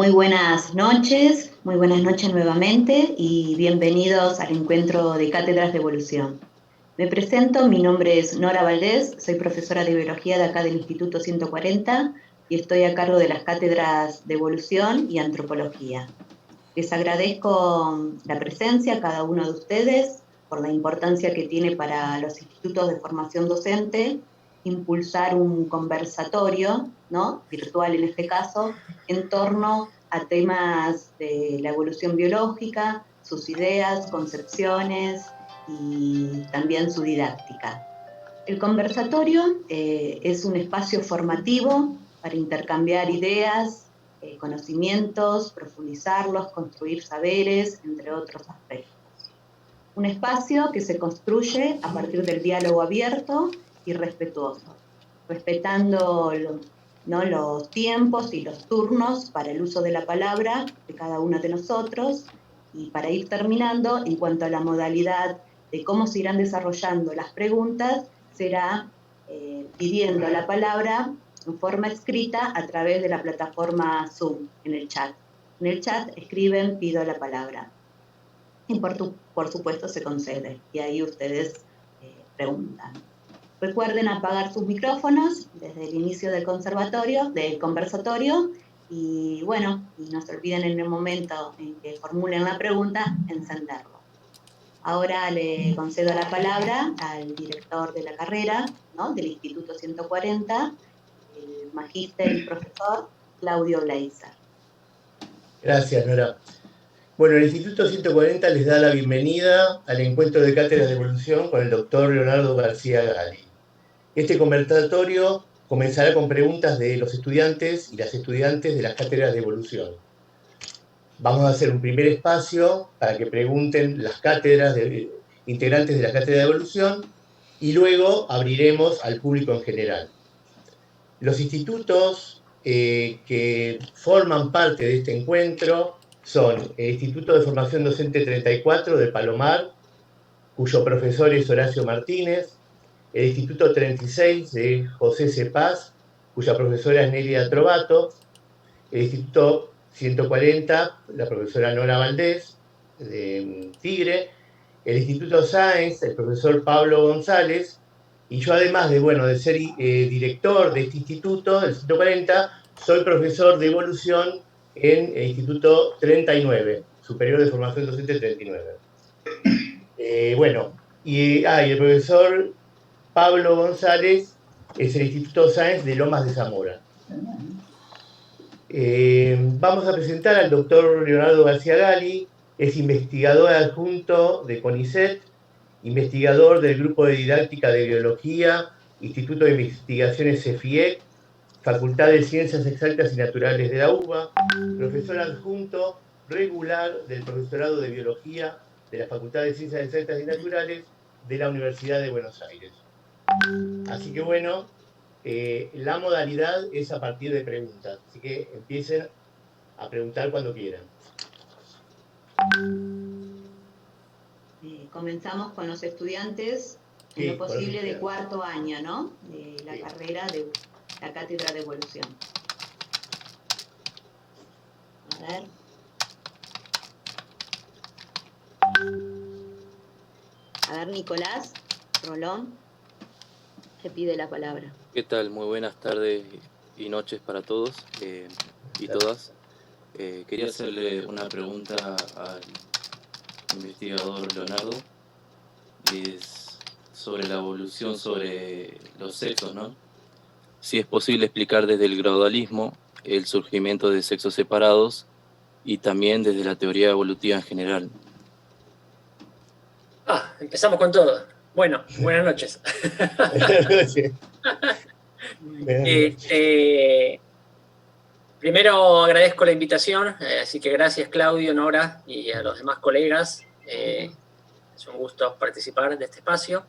Muy buenas noches nuevamente y bienvenidos al encuentro de Cátedras de Evolución. Me presento, mi nombre es Nora Valdés, soy profesora de Biología de acá del Instituto 140 y estoy a cargo de las cátedras de Evolución y Antropología. Les agradezco la presencia a cada uno de ustedes por la importancia que tiene para los institutos de formación docente impulsar un conversatorio, ¿no?, virtual en este caso, en torno a temas de la evolución biológica, sus ideas, concepciones y también su didáctica. El conversatorio es un espacio formativo para intercambiar ideas, conocimientos, profundizarlos, construir saberes, entre otros aspectos. Un espacio que se construye a partir del diálogo abierto y respetuoso, respetando los tiempos y los turnos para el uso de la palabra de cada uno de nosotros. Y para ir terminando, en cuanto a la modalidad de cómo se irán desarrollando las preguntas, será pidiendo la palabra en forma escrita a través de la plataforma Zoom, en el chat. En el chat escriben "pido la palabra" y por supuesto se concede, y ahí ustedes preguntan. Recuerden apagar sus micrófonos desde el inicio del conversatorio, y bueno, y no se olviden en el momento en que formulen la pregunta, encenderlo. Ahora le concedo la palabra al director de la carrera, ¿no?, del Instituto 140, el magíster y profesor Claudio Bleiser. Gracias, Nora. Bueno, el Instituto 140 les da la bienvenida al encuentro de cátedras de evolución con el doctor Leonardo García Gali. Este conversatorio comenzará con preguntas de los estudiantes y las estudiantes de las cátedras de evolución. Vamos a hacer un primer espacio para que pregunten las integrantes de las cátedras de evolución y luego abriremos al público en general. Los institutos que forman parte de este encuentro son el Instituto de Formación Docente 34 de Palomar, cuyo profesor es Horacio Martínez, el Instituto 36 de José Cepaz, cuya profesora es Nelia Trovato, el Instituto 140, la profesora Nora Valdés, de Tigre, el Instituto Sáenz, el profesor Pablo González, y yo además de ser director de este instituto, del 140, soy profesor de evolución en el Instituto 39, Superior de Formación Docente 39. Y el profesor Pablo González es el Instituto Sáenz de Lomas de Zamora. Vamos a presentar al doctor Leonardo García Gali, es investigador adjunto de CONICET, investigador del Grupo de Didáctica de Biología, Instituto de Investigaciones CEFIEC, Facultad de Ciencias Exactas y Naturales de la UBA, profesor adjunto regular del Profesorado de Biología de la Facultad de Ciencias Exactas y Naturales de la Universidad de Buenos Aires. Así que bueno, la modalidad es a partir de preguntas, así que empiecen a preguntar cuando quieran. Comenzamos con los estudiantes, en lo posible de cuarto año, ¿no?, de la carrera de la Cátedra de Evolución. A ver, Nicolás Rolón, te pide la palabra. ¿Qué tal? Muy buenas tardes y noches para todos y todas. Quería hacerle una pregunta al investigador Leonardo, y es sobre la evolución, sobre los sexos, ¿no? Si es posible explicar desde el gradualismo el surgimiento de sexos separados y también desde la teoría evolutiva en general. Empezamos con todo. Bueno, buenas noches. Primero agradezco la invitación, así que gracias Claudio, Nora y a los demás colegas. Es un gusto participar de este espacio.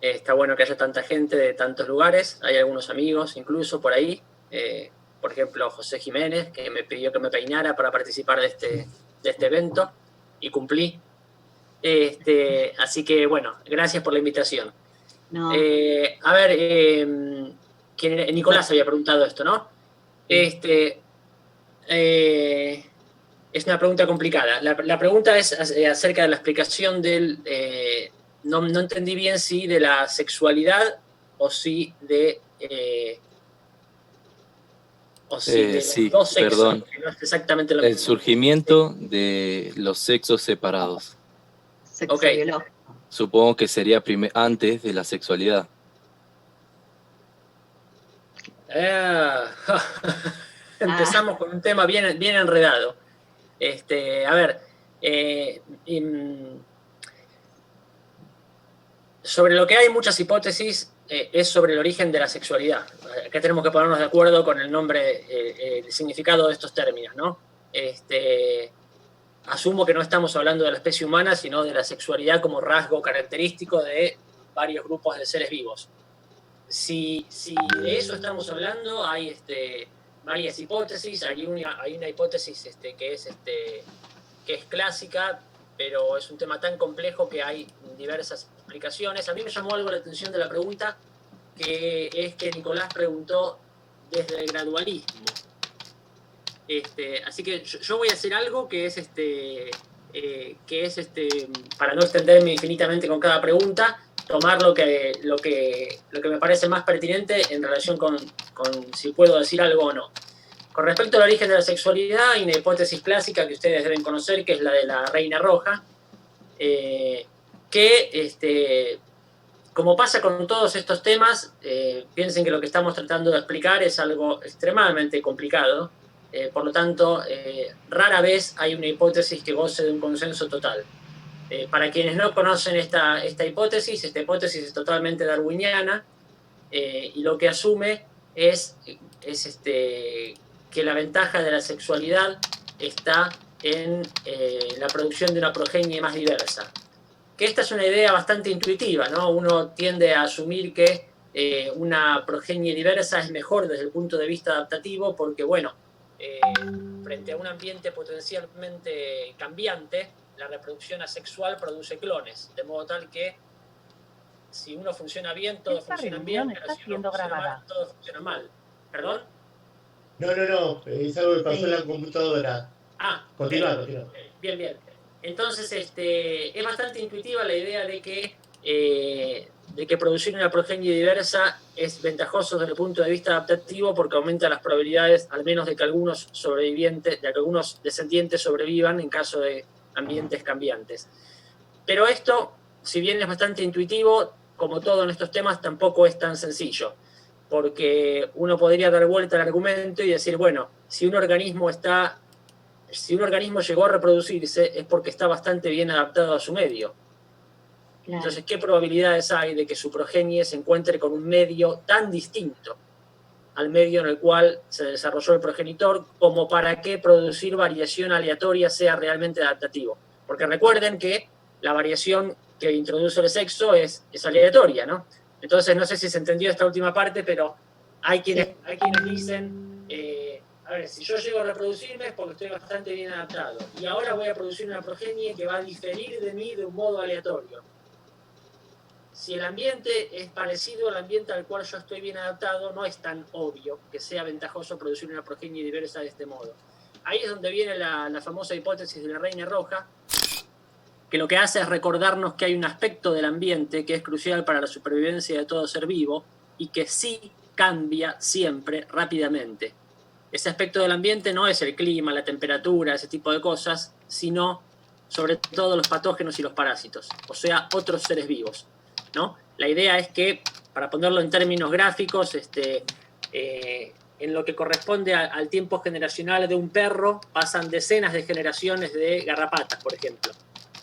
Está bueno que haya tanta gente de tantos lugares, hay algunos amigos incluso por ahí, por ejemplo José Jiménez, que me pidió que me peinara para participar de este evento, y cumplí. Así que bueno, gracias por la invitación. No. A ver, Nicolás había preguntado esto, ¿no? Es una pregunta complicada. La pregunta es acerca de la explicación del... no entendí bien si de la sexualidad o si de... Sí, los dos sexos, perdón. que no es exactamente lo El mismo. surgimiento de los sexos separados. Sexo Ok. biológico. Supongo que sería antes de la sexualidad. Empezamos con un tema bien enredado. A ver, sobre lo que hay muchas hipótesis es sobre el origen de la sexualidad. Acá tenemos que ponernos de acuerdo con el nombre, el significado de estos términos, ¿no? Asumo que no estamos hablando de la especie humana, sino de la sexualidad como rasgo característico de varios grupos de seres vivos. Si de eso estamos hablando, hay varias hipótesis. Hay una hipótesis que es clásica, pero es un tema tan complejo que hay diversas explicaciones. A mí me llamó algo la atención de la pregunta, que es que Nicolás preguntó desde el gradualismo. Así que yo voy a hacer algo que es para no extenderme infinitamente con cada pregunta, tomar lo que me parece más pertinente en relación con si puedo decir algo o no. Con respecto al origen de la sexualidad, hay una hipótesis clásica que ustedes deben conocer, que es la de la reina roja, que, como pasa con todos estos temas, piensen que lo que estamos tratando de explicar es algo extremadamente complicado. Por lo tanto, rara vez hay una hipótesis que goce de un consenso total. Para quienes no conocen esta hipótesis es totalmente darwiniana, y lo que asume es que la ventaja de la sexualidad está en la producción de una progenie más diversa. Que esta es una idea bastante intuitiva, ¿no? Uno tiende a asumir que una progenie diversa es mejor desde el punto de vista adaptativo porque, bueno, frente a un ambiente potencialmente cambiante, la reproducción asexual produce clones, de modo tal que si uno funciona bien, todos funcionan bien, pero si uno funciona mal, todos funcionan mal. ¿Perdón? No, es algo que pasó en la computadora. Continúa. Bien. Entonces, es bastante intuitiva la idea de que producir una progenie diversa es ventajoso desde el punto de vista adaptativo porque aumenta las probabilidades, al menos de que algunos descendientes sobrevivan en caso de ambientes cambiantes. Pero esto, si bien es bastante intuitivo, como todo en estos temas, tampoco es tan sencillo. Porque uno podría dar vuelta al argumento y decir, bueno, si un organismo llegó a reproducirse es porque está bastante bien adaptado a su medio. Claro. Entonces, ¿qué probabilidades hay de que su progenie se encuentre con un medio tan distinto al medio en el cual se desarrolló el progenitor como para que producir variación aleatoria sea realmente adaptativo? Porque recuerden que la variación que introduce el sexo es aleatoria, ¿no? Entonces, no sé si se entendió esta última parte, pero hay quienes dicen, a ver, si yo llego a reproducirme es porque estoy bastante bien adaptado. Y ahora voy a producir una progenie que va a diferir de mí de un modo aleatorio. Si el ambiente es parecido al ambiente al cual yo estoy bien adaptado, no es tan obvio que sea ventajoso producir una progenie diversa de este modo. Ahí es donde viene la famosa hipótesis de la reina roja, que lo que hace es recordarnos que hay un aspecto del ambiente que es crucial para la supervivencia de todo ser vivo y que sí cambia siempre rápidamente. Ese aspecto del ambiente no es el clima, la temperatura, ese tipo de cosas, sino sobre todo los patógenos y los parásitos, o sea, otros seres vivos, ¿no? La idea es que, para ponerlo en términos gráficos, en lo que corresponde al tiempo generacional de un perro, pasan decenas de generaciones de garrapatas, por ejemplo.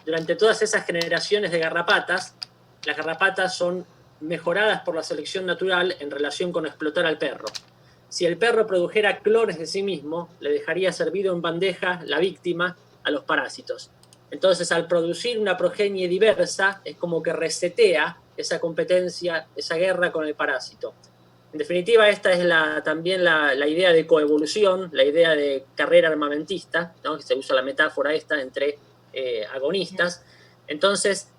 Durante todas esas generaciones de garrapatas, las garrapatas son mejoradas por la selección natural en relación con explotar al perro. Si el perro produjera clones de sí mismo, le dejaría servido en bandeja la víctima a los parásitos. Entonces, al producir una progenie diversa, es como que resetea esa competencia, esa guerra con el parásito. En definitiva, esta es también la idea de coevolución, la idea de carrera armamentista, ¿no? Que se usa la metáfora esta entre agonistas. Entonces,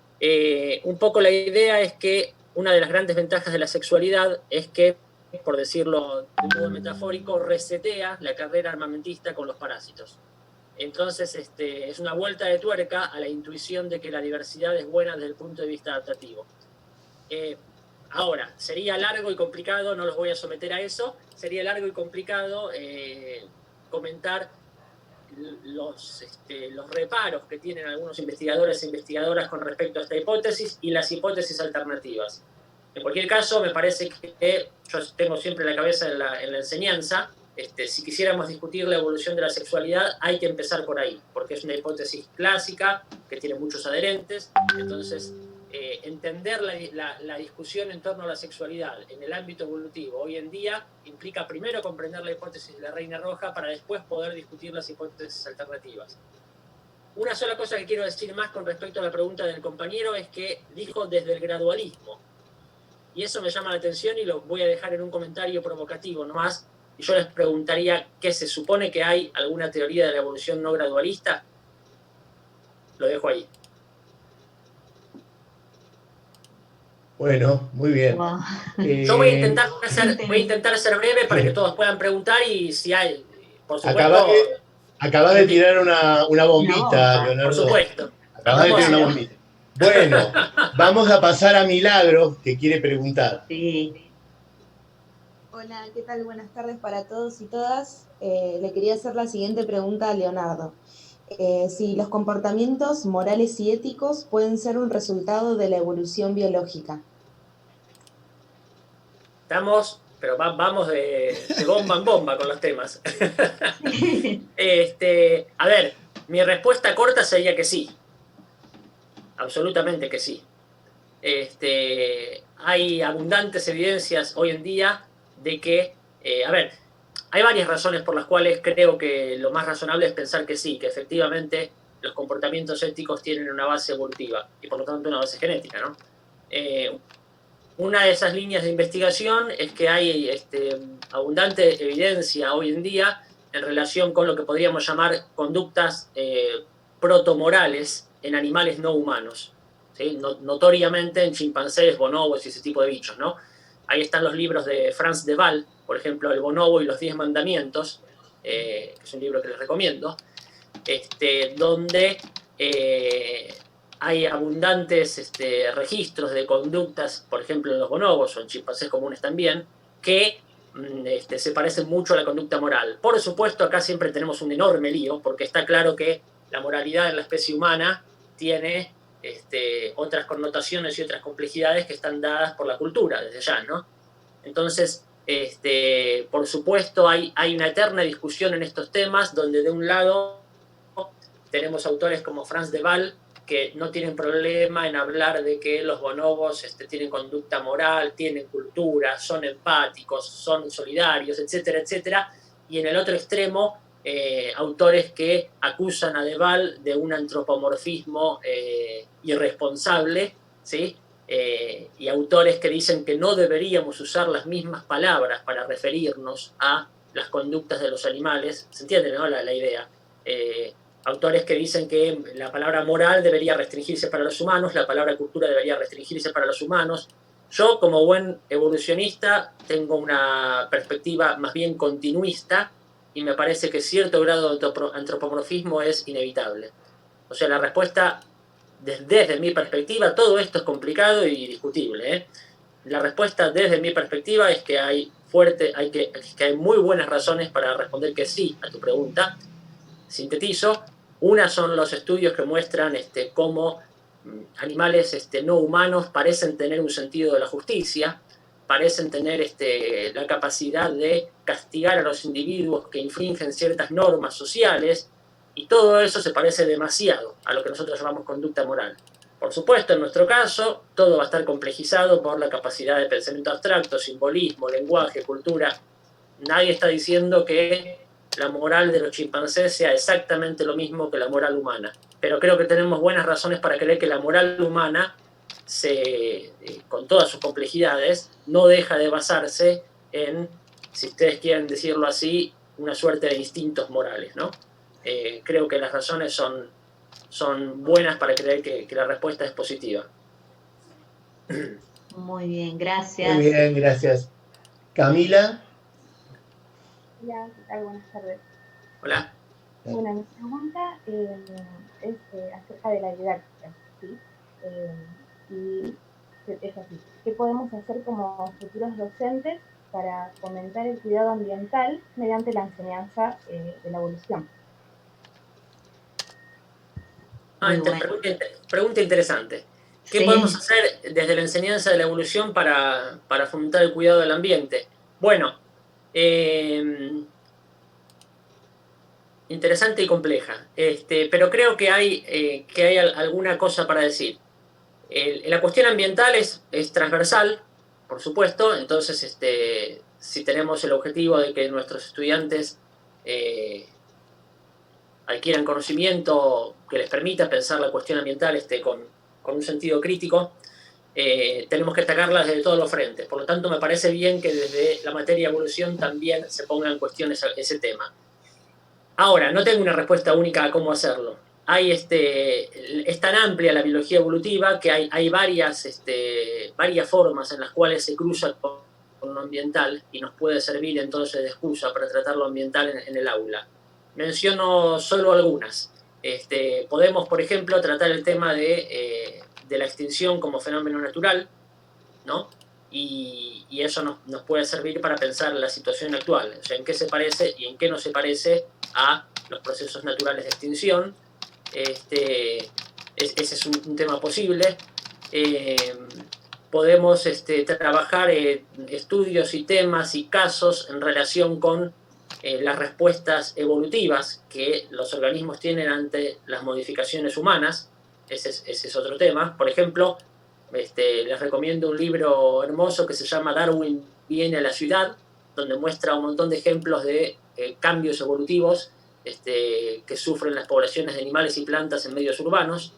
un poco la idea es que una de las grandes ventajas de la sexualidad es que, por decirlo de modo metafórico, resetea la carrera armamentista con los parásitos. Entonces, es una vuelta de tuerca a la intuición de que la diversidad es buena desde el punto de vista adaptativo. Ahora, sería largo y complicado, no los voy a someter a eso, sería largo y complicado comentar los reparos que tienen algunos investigadores e investigadoras con respecto a esta hipótesis y las hipótesis alternativas. En cualquier caso, me parece que yo tengo siempre la cabeza en la enseñanza. Si quisiéramos discutir la evolución de la sexualidad, hay que empezar por ahí, porque es una hipótesis clásica que tiene muchos adherentes. Entonces, entender la discusión en torno a la sexualidad en el ámbito evolutivo hoy en día implica primero comprender la hipótesis de la reina roja para después poder discutir las hipótesis alternativas. Una sola cosa que quiero decir más con respecto a la pregunta del compañero es que dijo desde el gradualismo. Y eso me llama la atención y lo voy a dejar en un comentario provocativo nomás. Y yo les preguntaría, ¿qué se supone que hay alguna teoría de la evolución no gradualista? Lo dejo ahí. Bueno, muy bien. Wow. Yo voy a intentar ser breve para que todos puedan preguntar y si hay, por supuesto... Acabas de tirar una bombita, Leonardo. Por supuesto. Acabas de tirar una bombita. Bueno, vamos a pasar a Milagro, que quiere preguntar. Sí. Hola, ¿qué tal? Buenas tardes para todos y todas. Le quería hacer la siguiente pregunta a Leonardo. Si los comportamientos morales y éticos pueden ser un resultado de la evolución biológica. Pero vamos de bomba en bomba con los temas. A ver, mi respuesta corta sería que sí. Absolutamente que sí. Hay abundantes evidencias hoy en día de que, hay varias razones por las cuales creo que lo más razonable es pensar que sí, que efectivamente los comportamientos éticos tienen una base evolutiva y por lo tanto una base genética, ¿no? Una de esas líneas de investigación es que hay abundante evidencia hoy en día en relación con lo que podríamos llamar conductas protomorales en animales no humanos, ¿sí? Notoriamente en chimpancés, bonobos y ese tipo de bichos, ¿no? Ahí están los libros de Frans de Waal, por ejemplo, El bonobo y los 10 mandamientos, que es un libro que les recomiendo, donde hay abundantes registros de conductas, por ejemplo, en los bonobos o en chimpancés comunes también, que se parecen mucho a la conducta moral. Por supuesto, acá siempre tenemos un enorme lío, porque está claro que la moralidad en la especie humana tiene otras connotaciones y otras complejidades que están dadas por la cultura desde ya, ¿no? Entonces, por supuesto, hay una eterna discusión en estos temas, donde de un lado tenemos autores como Frans de Waal, que no tienen problema en hablar de que los bonobos tienen conducta moral, tienen cultura, son empáticos, son solidarios, etcétera, etcétera. Y en el otro extremo, autores que acusan a de Waal de un antropomorfismo irresponsable, ¿sí? Y autores que dicen que no deberíamos usar las mismas palabras para referirnos a las conductas de los animales. ¿Se entiende, no? La idea. Autores que dicen que la palabra moral debería restringirse para los humanos, la palabra cultura debería restringirse para los humanos. Yo, como buen evolucionista, tengo una perspectiva más bien continuista y me parece que cierto grado de antropomorfismo es inevitable. O sea, la respuesta, desde mi perspectiva, todo esto es complicado y discutible, ¿eh? La respuesta desde mi perspectiva es que hay muy buenas razones para responder que sí a tu pregunta. Sintetizo. Una son los estudios que muestran cómo animales no humanos parecen tener un sentido de la justicia, parecen tener la capacidad de castigar a los individuos que infringen ciertas normas sociales, y todo eso se parece demasiado a lo que nosotros llamamos conducta moral. Por supuesto, en nuestro caso, todo va a estar complejizado por la capacidad de pensamiento abstracto, simbolismo, lenguaje, cultura. Nadie está diciendo que la moral de los chimpancés sea exactamente lo mismo que la moral humana. Pero creo que tenemos buenas razones para creer que la moral humana, con todas sus complejidades, no deja de basarse en, si ustedes quieren decirlo así, una suerte de instintos morales, ¿no? Creo que las razones son buenas para creer que la respuesta es positiva. Muy bien, gracias. Muy bien, gracias. Camila. Hola, ¿qué tal? Buenas tardes. Hola. Bueno, mi pregunta es acerca de la didáctica, ¿sí? Y es así. ¿Qué podemos hacer como futuros docentes para fomentar el cuidado ambiental mediante la enseñanza de la evolución? Muy bueno. Pregunta interesante. ¿Qué Sí. podemos hacer desde la enseñanza de la evolución para fomentar el cuidado del ambiente? Bueno, interesante y compleja, pero creo que hay alguna cosa para decir. La cuestión ambiental es transversal, por supuesto, entonces si tenemos el objetivo de que nuestros estudiantes adquieran conocimiento que les permita pensar la cuestión ambiental con un sentido crítico, tenemos que atacarla desde todos los frentes. Por lo tanto, me parece bien que desde la materia evolución también se ponga en cuestión ese tema. Ahora, no tengo una respuesta única a cómo hacerlo. Es tan amplia la biología evolutiva que hay varias formas en las cuales se cruza con lo ambiental y nos puede servir entonces de excusa para tratar lo ambiental en el aula. Menciono solo algunas. Podemos, por ejemplo, tratar el tema de la extinción como fenómeno natural, ¿no? Y eso nos puede servir para pensar la situación actual, o sea, en qué se parece y en qué no se parece a los procesos naturales de extinción. Ese es un tema posible. Podemos trabajar estudios y temas y casos en relación con las respuestas evolutivas que los organismos tienen ante las modificaciones humanas. Ese es otro tema. Por ejemplo, les recomiendo un libro hermoso que se llama Darwin viene a la ciudad, donde muestra un montón de ejemplos de cambios evolutivos que sufren las poblaciones de animales y plantas en medios urbanos.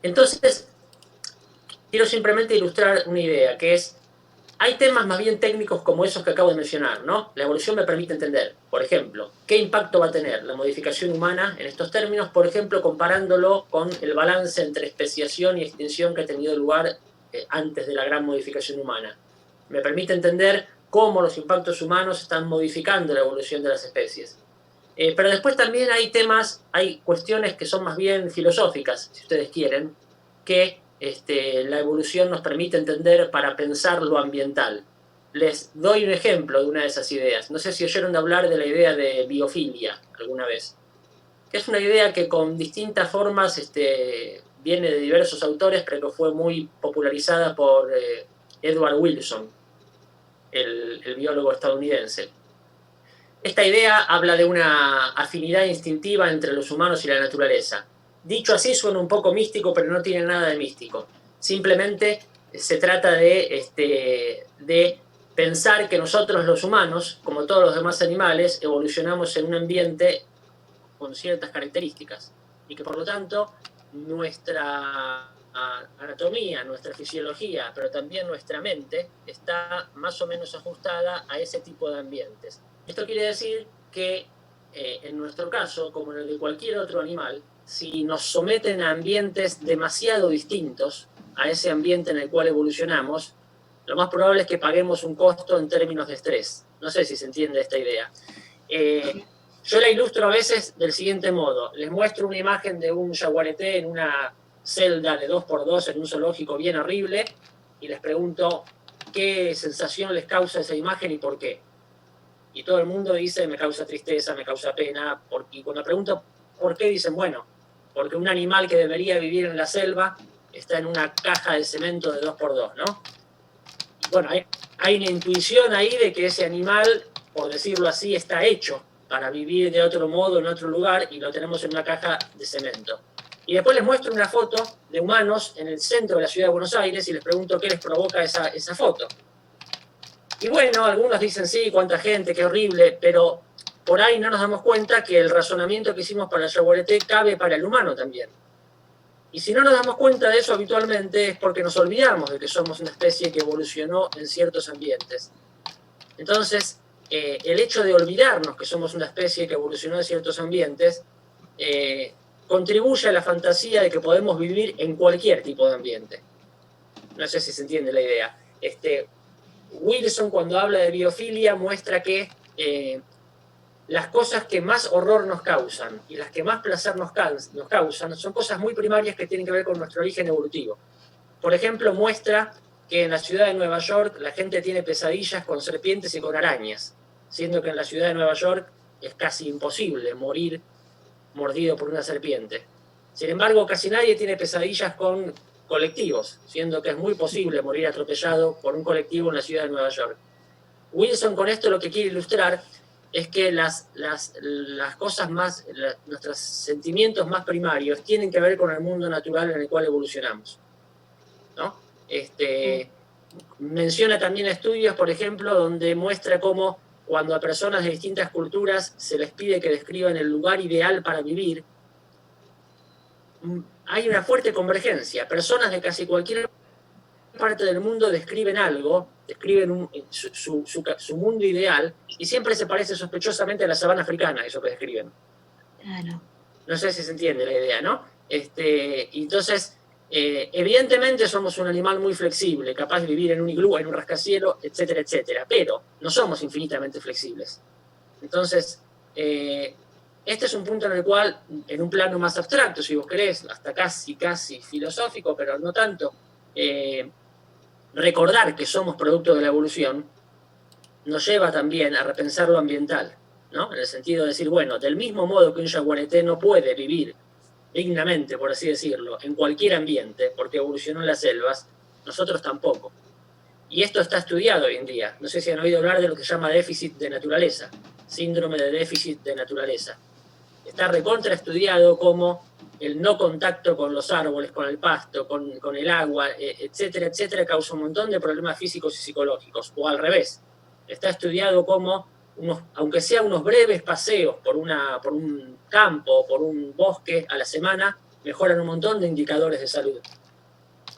Entonces, quiero simplemente ilustrar una idea, que es, hay temas más bien técnicos como esos que acabo de mencionar, ¿no? La evolución me permite entender, por ejemplo, qué impacto va a tener la modificación humana en estos términos, por ejemplo, comparándolo con el balance entre especiación y extinción que ha tenido lugar antes de la gran modificación humana. Me permite entender cómo los impactos humanos están modificando la evolución de las especies. Pero después también hay cuestiones que son más bien filosóficas, si ustedes quieren, que la evolución nos permite entender para pensar lo ambiental. Les doy un ejemplo de una de esas ideas. No sé si oyeron hablar de la idea de biofilia alguna vez, que es una idea que con distintas formas viene de diversos autores, pero que fue muy popularizada por Edward Wilson, el biólogo estadounidense. Esta idea habla de una afinidad instintiva entre los humanos y la naturaleza. Dicho así suena un poco místico, pero no tiene nada de místico. Simplemente se trata de pensar que nosotros los humanos, como todos los demás animales, evolucionamos en un ambiente con ciertas características y que por lo tanto nuestra anatomía, nuestra fisiología, pero también nuestra mente está más o menos ajustada a ese tipo de ambientes. Esto quiere decir que en nuestro caso, como en el de cualquier otro animal, si nos someten a ambientes demasiado distintos a ese ambiente en el cual evolucionamos, lo más probable es que paguemos un costo en términos de estrés. No sé si se entiende esta idea. Yo la ilustro a veces del siguiente modo. Les muestro una imagen de un yaguareté en una celda de 2x2 en un zoológico bien horrible y les pregunto qué sensación les causa esa imagen y por qué. Y todo el mundo dice, me causa tristeza, me causa pena. Y cuando pregunto por qué, dicen, bueno, porque un animal que debería vivir en la selva está en una caja de cemento de 2x2, ¿no? Y bueno, hay una intuición ahí de que ese animal, por decirlo así, está hecho para vivir de otro modo en otro lugar y lo tenemos en una caja de cemento. Y después les muestro una foto de humanos en el centro de la ciudad de Buenos Aires y les pregunto qué les provoca esa foto. Y bueno, algunos dicen, sí, cuánta gente, qué horrible, pero por ahí no nos damos cuenta que el razonamiento que hicimos para el yaguareté cabe para el humano también. Y si no nos damos cuenta de eso habitualmente es porque nos olvidamos de que somos una especie que evolucionó en ciertos ambientes. Entonces, el hecho de olvidarnos que somos una especie que evolucionó en ciertos ambientes contribuye a la fantasía de que podemos vivir en cualquier tipo de ambiente. No sé si se entiende la idea. Wilson, cuando habla de biofilia, muestra que las cosas que más horror nos causan y las que más placer nos causan son cosas muy primarias que tienen que ver con nuestro origen evolutivo. Por ejemplo, muestra que en la ciudad de Nueva York la gente tiene pesadillas con serpientes y con arañas, siendo que en la ciudad de Nueva York es casi imposible morir mordido por una serpiente. Sin embargo, casi nadie tiene pesadillas con colectivos, siendo que es muy posible morir atropellado por un colectivo en la ciudad de Nueva York. Wilson con esto lo que quiere ilustrar es que las cosas más, nuestros sentimientos más primarios tienen que ver con el mundo natural en el cual evolucionamos, ¿no? Menciona también estudios, por ejemplo, donde muestra cómo cuando a personas de distintas culturas se les pide que describan el lugar ideal para vivir, hay una fuerte convergencia. Personas de casi cualquier parte del mundo describen algo, describen su mundo ideal, y siempre se parece sospechosamente a la sabana africana, eso que describen. Claro. No sé si se entiende la idea, ¿no? Entonces, evidentemente somos un animal muy flexible, capaz de vivir en un iglú, en un rascacielos, etcétera, etcétera, pero no somos infinitamente flexibles. Entonces, este es un punto en el cual, en un plano más abstracto, si vos querés, hasta casi filosófico, pero no tanto, recordar que somos producto de la evolución nos lleva también a repensar lo ambiental, ¿no? En el sentido de decir, bueno, del mismo modo que un yaguareté no puede vivir dignamente, por así decirlo, en cualquier ambiente, porque evolucionó en las selvas, nosotros tampoco. Y esto está estudiado hoy en día. No sé si han oído hablar de lo que se llama déficit de naturaleza, síndrome de déficit de naturaleza. Está recontra estudiado como el no contacto con los árboles, con el pasto, con el agua, etcétera, etcétera, causa un montón de problemas físicos y psicológicos. O al revés, está estudiado como, aunque sea unos breves paseos por un campo, por un bosque a la semana, mejoran un montón de indicadores de salud.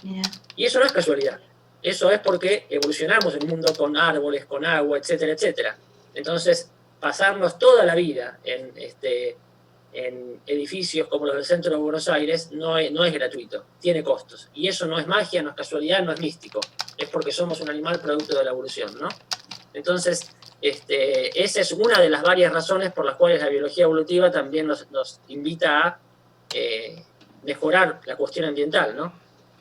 Mira. Y eso no es casualidad. Eso es porque evolucionamos en un mundo con árboles, con agua, etcétera, etcétera. Entonces, pasarnos toda la vida en edificios como los del centro de Buenos Aires no es gratuito, tiene costos. Y eso no es magia, no es casualidad, no es místico. Es porque somos un animal producto de la evolución, ¿no? Entonces, esa es una de las varias razones por las cuales la biología evolutiva también nos invita a mejorar la cuestión ambiental, ¿no?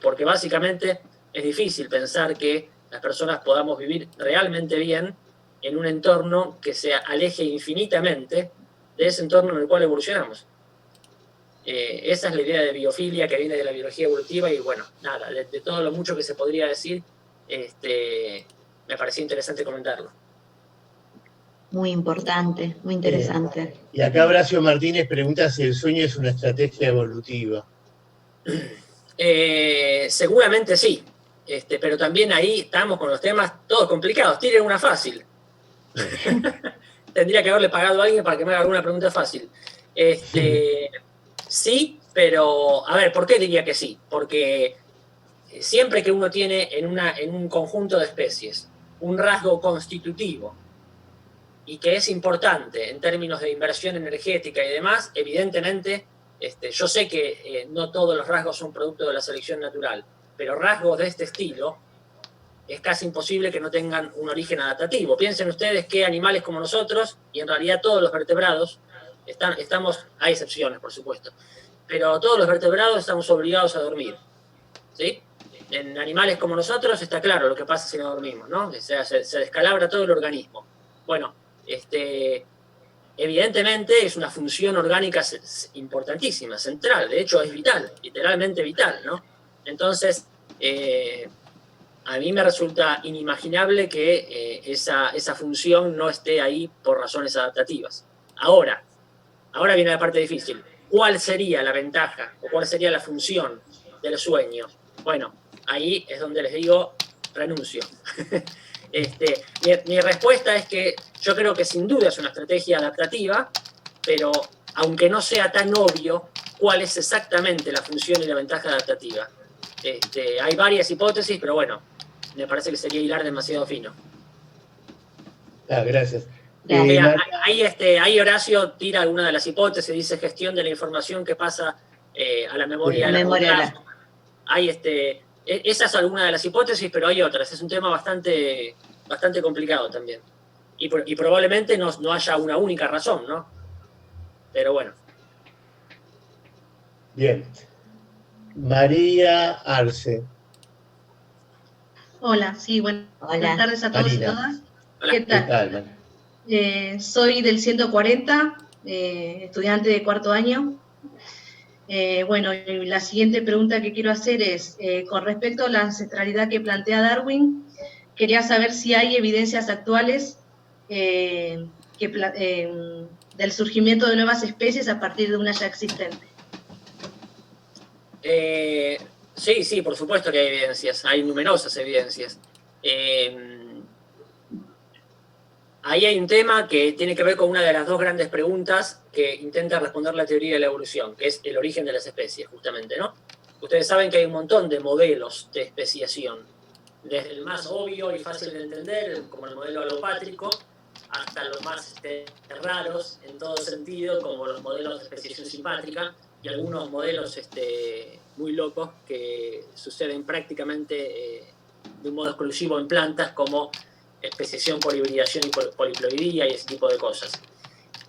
Porque básicamente es difícil pensar que las personas podamos vivir realmente bien en un entorno que se aleje infinitamente de ese entorno en el cual evolucionamos. Esa es la idea de biofilia que viene de la biología evolutiva y bueno, nada, de todo lo mucho que se podría decir, me pareció interesante comentarlo. Muy importante, muy interesante. Y acá Horacio Martínez pregunta si el sueño es una estrategia evolutiva. Seguramente sí, pero también ahí estamos con los temas todos complicados. Tiren una fácil. Tendría que haberle pagado a alguien para que me haga alguna pregunta fácil. Sí, pero a ver, ¿por qué diría que sí? Porque siempre que uno tiene en un conjunto de especies un rasgo constitutivo y que es importante en términos de inversión energética y demás, evidentemente, yo sé que no todos los rasgos son producto de la selección natural, pero rasgos de este estilo es casi imposible que no tengan un origen adaptativo. Piensen ustedes que animales como nosotros, y en realidad todos los vertebrados, hay excepciones, por supuesto, pero todos los vertebrados estamos obligados a dormir, ¿sí? En animales como nosotros está claro lo que pasa si no dormimos, ¿no? O sea, se descalabra todo el organismo. Bueno, evidentemente es una función orgánica importantísima, central, de hecho es vital, literalmente vital, ¿no? Entonces, a mí me resulta inimaginable que esa función no esté ahí por razones adaptativas. Ahora viene la parte difícil. ¿Cuál sería la ventaja o cuál sería la función del sueño? Bueno, ahí es donde les digo, renuncio. Mi respuesta es que yo creo que sin duda es una estrategia adaptativa, pero aunque no sea tan obvio cuál es exactamente la función y la ventaja adaptativa. Hay varias hipótesis, pero bueno, me parece que sería hilar demasiado fino. Gracias. Ahí Horacio tira alguna de las hipótesis, dice gestión de la información que pasa a la memoria. Esa es alguna de las hipótesis, pero hay otras. Es un tema bastante complicado también. y probablemente no haya una única razón, ¿no? Pero bueno. Bien. María Arce. Hola, sí, buenas tardes a todos y todas. Hola. ¿Qué tal? Soy del 140, estudiante de cuarto año. Bueno, y la siguiente pregunta que quiero hacer es, con respecto a la ancestralidad que plantea Darwin, quería saber si hay evidencias actuales del surgimiento de nuevas especies a partir de una ya existente. Sí, por supuesto que hay evidencias, hay numerosas evidencias. Ahí hay un tema que tiene que ver con una de las dos grandes preguntas que intenta responder la teoría de la evolución, que es el origen de las especies, justamente, ¿no? Ustedes saben que hay un montón de modelos de especiación, desde el más obvio y fácil de entender, como el modelo alopátrico, hasta los más raros en todo sentido, como los modelos de especiación simpátrica, y algunos modelos muy locos que suceden prácticamente de un modo exclusivo en plantas, como especiación por hibridación y por poliploidía y ese tipo de cosas.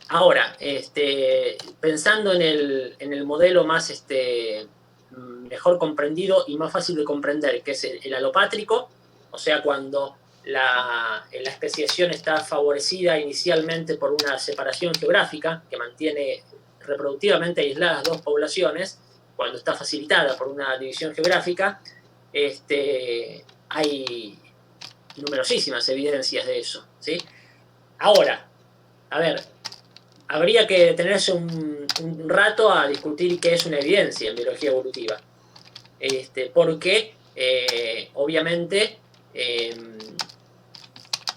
Ahora, pensando en el modelo más mejor comprendido y más fácil de comprender, que es el alopátrico, o sea, cuando la especiación está favorecida inicialmente por una separación geográfica que mantiene reproductivamente aisladas dos poblaciones, cuando está facilitada por una división geográfica, hay numerosísimas evidencias de eso, ¿sí? Ahora, a ver, habría que detenerse un rato a discutir qué es una evidencia en biología evolutiva, porque obviamente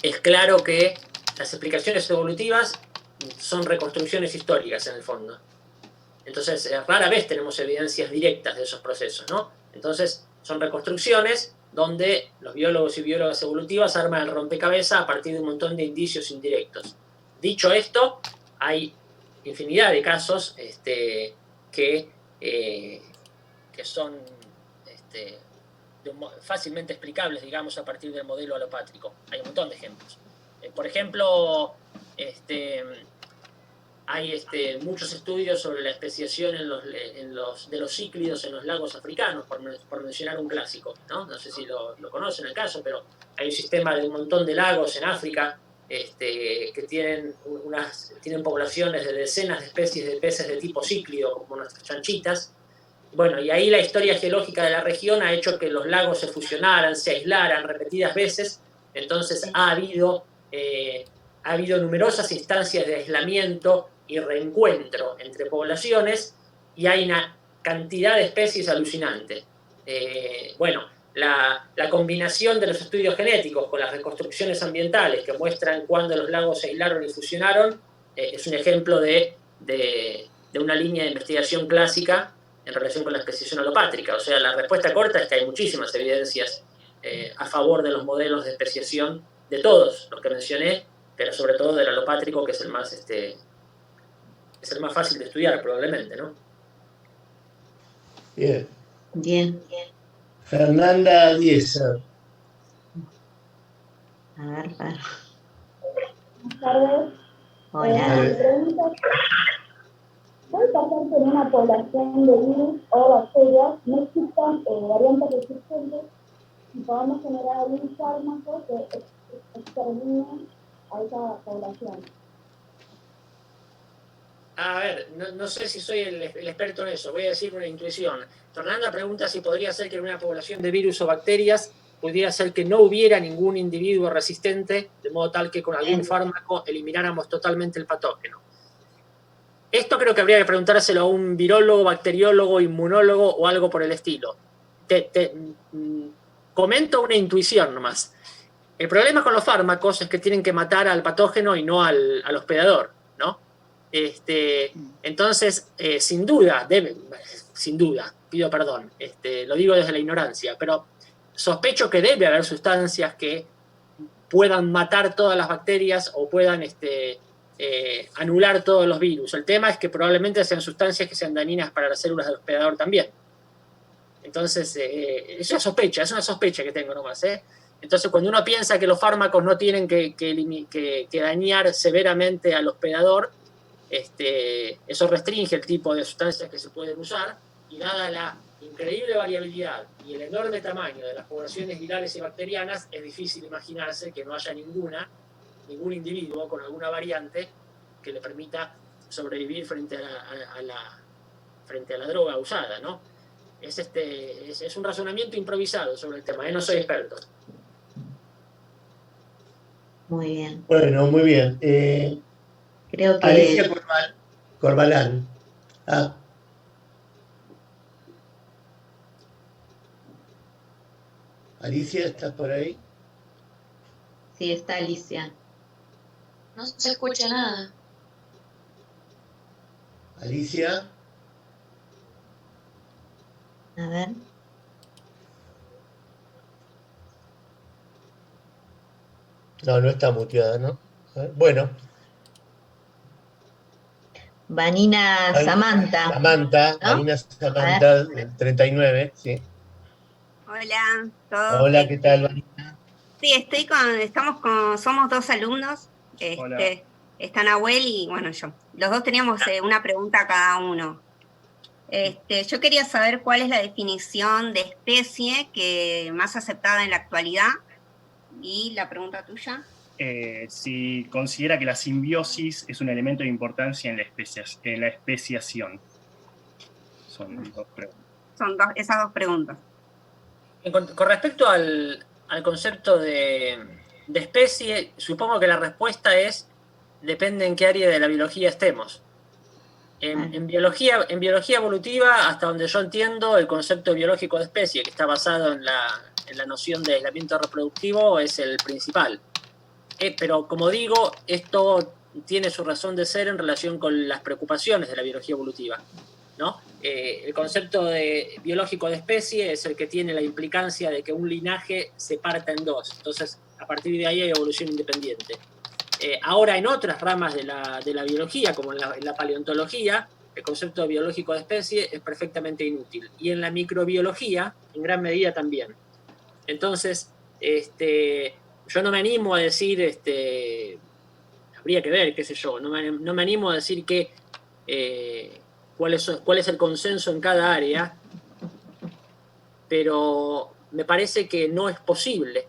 es claro que las explicaciones evolutivas son reconstrucciones históricas en el fondo. Entonces, rara vez tenemos evidencias directas de esos procesos, ¿no? Entonces, son reconstrucciones donde los biólogos y biólogas evolutivas arman el rompecabezas a partir de un montón de indicios indirectos. Dicho esto, hay infinidad de casos que son fácilmente explicables, digamos, a partir del modelo alopátrico. Hay un montón de ejemplos. Por ejemplo, hay muchos estudios sobre la especiación de los cíclidos en los lagos africanos, por mencionar un clásico, ¿no? No sé si lo conocen el caso, pero hay un sistema de un montón de lagos en África que tienen poblaciones de decenas de especies de peces de tipo cíclido, como nuestras chanchitas. Bueno, y ahí la historia geológica de la región ha hecho que los lagos se fusionaran, se aislaran repetidas veces. Entonces ha habido numerosas instancias de aislamiento y reencuentro entre poblaciones, y hay una cantidad de especies alucinante. La combinación de los estudios genéticos con las reconstrucciones ambientales que muestran cuándo los lagos se aislaron y fusionaron es un ejemplo de una línea de investigación clásica en relación con la especiación alopátrica. O sea, la respuesta corta es que hay muchísimas evidencias a favor de los modelos de especiación de todos los que mencioné, pero sobre todo del alopátrico, que es el más fácil de estudiar probablemente, ¿no? Bien. Fernanda Dieser. A ver, Buenas tardes. Hola. Mi pregunta es, ¿puede pasar que en una población de virus o bacterias no existan variantes resistentes y podamos generar algún fármaco que extermine a esa población? A ver, no sé si soy el experto en eso, voy a decir una intuición. Fernanda pregunta si podría ser que en una población de virus o bacterias pudiera ser que no hubiera ningún individuo resistente, de modo tal que con algún fármaco elimináramos totalmente el patógeno. Esto creo que habría que preguntárselo a un virólogo, bacteriólogo, inmunólogo o algo por el estilo. Comento una intuición nomás. El problema con los fármacos es que tienen que matar al patógeno y no al hospedador, ¿no? Entonces, sin duda, pido perdón, lo digo desde la ignorancia, pero sospecho que debe haber sustancias que puedan matar todas las bacterias o puedan anular todos los virus. El tema es que probablemente sean sustancias que sean dañinas para las células del hospedador también. Entonces, es una sospecha que tengo nomás, Entonces, cuando uno piensa que los fármacos no tienen que dañar severamente al hospedador, eso restringe el tipo de sustancias que se pueden usar, y dada la increíble variabilidad y el enorme tamaño de las poblaciones virales y bacterianas, es difícil imaginarse que no haya ningún individuo con alguna variante que le permita sobrevivir frente a la droga usada, ¿no? Es un razonamiento improvisado sobre el tema, no soy experto. Muy bien. Bueno, muy bien. Creo que... Alicia Corbalán. Alicia, ¿estás por ahí? Sí, está Alicia. No se escucha nada. Alicia. A ver. No, no está muteada, ¿no? Bueno. Vanina Samantha. Samantha, ¿no? Vanina Samantha, del 39, sí. Hola, ¿todo? Hola, ¿qué tal, Vanina? Sí, somos dos alumnos. Está Nahuel y bueno, yo. Los dos teníamos una pregunta cada uno. Yo quería saber cuál es la definición de especie que más aceptada en la actualidad. Y la pregunta tuya. Si considera que la simbiosis es un elemento de importancia en la especiación. Son dos preguntas. Esas dos preguntas. Con respecto al concepto de especie, supongo que la respuesta es: depende en qué área de la biología estemos. En biología evolutiva, hasta donde yo entiendo, el concepto biológico de especie, que está basado en la noción de aislamiento reproductivo, es el principal. Pero como digo, esto tiene su razón de ser en relación con las preocupaciones de la biología evolutiva, ¿no? El concepto de biológico de especie es el que tiene la implicancia de que un linaje se parta en dos. Entonces, a partir de ahí hay evolución independiente. Ahora, en otras ramas de la biología, como en la paleontología, el concepto biológico de especie es perfectamente inútil. Y en la microbiología, en gran medida también. Entonces, yo no me animo a decir, habría que ver, qué sé yo, no me animo a decir que cuál es el consenso en cada área, pero me parece que no es posible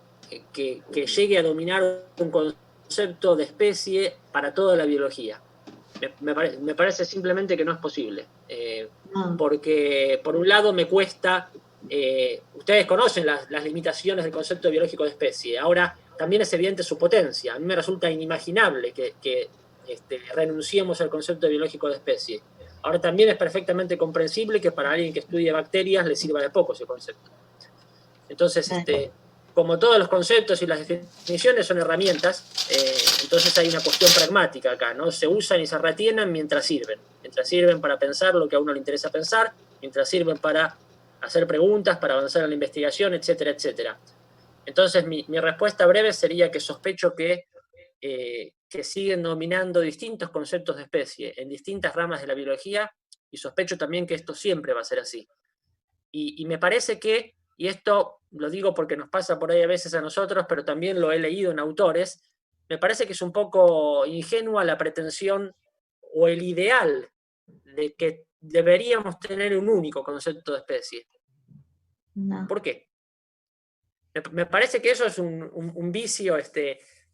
que llegue a dominar un concepto de especie para toda la biología. Me parece simplemente que no es posible. Porque, por un lado, me cuesta... ustedes conocen las limitaciones del concepto biológico de especie. Ahora, también es evidente su potencia. A mí me resulta inimaginable que renunciemos al concepto biológico de especie. Ahora, también es perfectamente comprensible que para alguien que estudie bacterias le sirva de poco ese concepto. Entonces, como todos los conceptos y las definiciones son herramientas, entonces hay una cuestión pragmática acá, ¿no? Se usan y se retienen mientras sirven para pensar lo que a uno le interesa pensar, mientras sirven para hacer preguntas, para avanzar en la investigación, etcétera, etcétera. Entonces, mi respuesta breve sería que sospecho que siguen dominando distintos conceptos de especie en distintas ramas de la biología, y sospecho también que esto siempre va a ser así. Y me parece que, y esto lo digo porque nos pasa por ahí a veces a nosotros, pero también lo he leído en autores, me parece que es un poco ingenua la pretensión o el ideal de que deberíamos tener un único concepto de especie. No. ¿Por qué? Me parece que eso es un vicio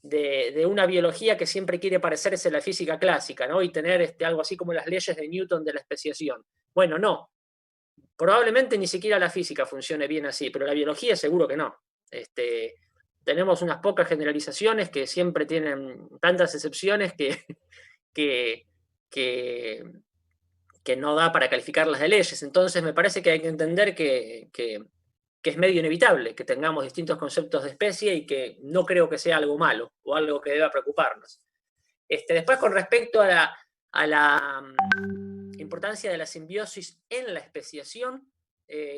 de una biología que siempre quiere parecerse a la física clásica, ¿no? Y tener algo así como las leyes de Newton de la especiación. Bueno, no. Probablemente ni siquiera la física funcione bien así, pero la biología seguro que no. Tenemos unas pocas generalizaciones que siempre tienen tantas excepciones que no da para calificarlas de leyes. Entonces me parece que hay que entender que es medio inevitable que tengamos distintos conceptos de especie y que no creo que sea algo malo o algo que deba preocuparnos. Después, con respecto a la importancia de la simbiosis en la especiación,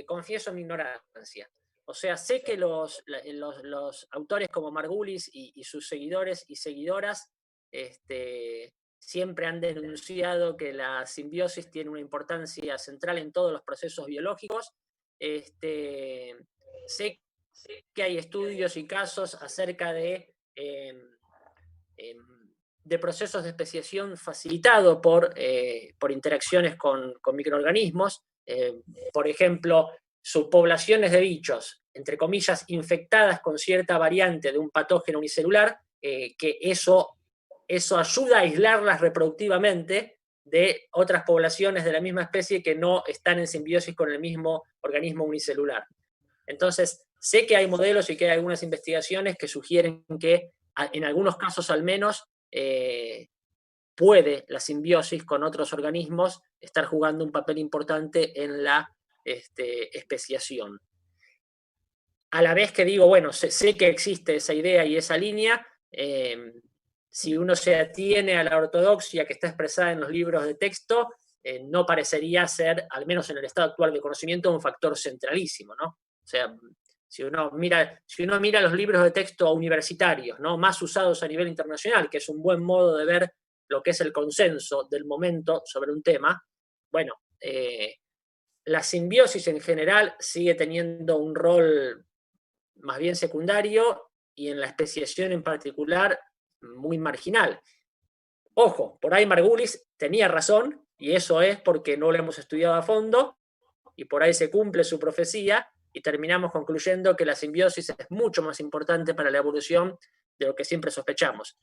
confieso mi ignorancia. O sea, sé que los autores como Margulis y sus seguidores y seguidoras siempre han denunciado que la simbiosis tiene una importancia central en todos los procesos biológicos. Sé sé que hay estudios y casos acerca de procesos de especiación facilitado por interacciones con microorganismos. Por ejemplo, subpoblaciones de bichos, entre comillas, infectadas con cierta variante de un patógeno unicelular, que eso ayuda a aislarlas reproductivamente de otras poblaciones de la misma especie que no están en simbiosis con el mismo organismo unicelular. Entonces, sé que hay modelos y que hay algunas investigaciones que sugieren que, en algunos casos al menos, puede la simbiosis con otros organismos estar jugando un papel importante en la especiación. A la vez que digo, bueno, sé que existe esa idea y esa línea, si uno se atiene a la ortodoxia que está expresada en los libros de texto, no parecería ser, al menos en el estado actual de conocimiento, un factor centralísimo, ¿no? O sea, si uno mira los libros de texto universitarios, ¿no?, más usados a nivel internacional, que es un buen modo de ver lo que es el consenso del momento sobre un tema, bueno, la simbiosis en general sigue teniendo un rol más bien secundario y en la especiación en particular muy marginal. Ojo, por ahí Margulis tenía razón, y eso es porque no lo hemos estudiado a fondo, y por ahí se cumple su profecía, y terminamos concluyendo que la simbiosis es mucho más importante para la evolución de lo que siempre sospechamos.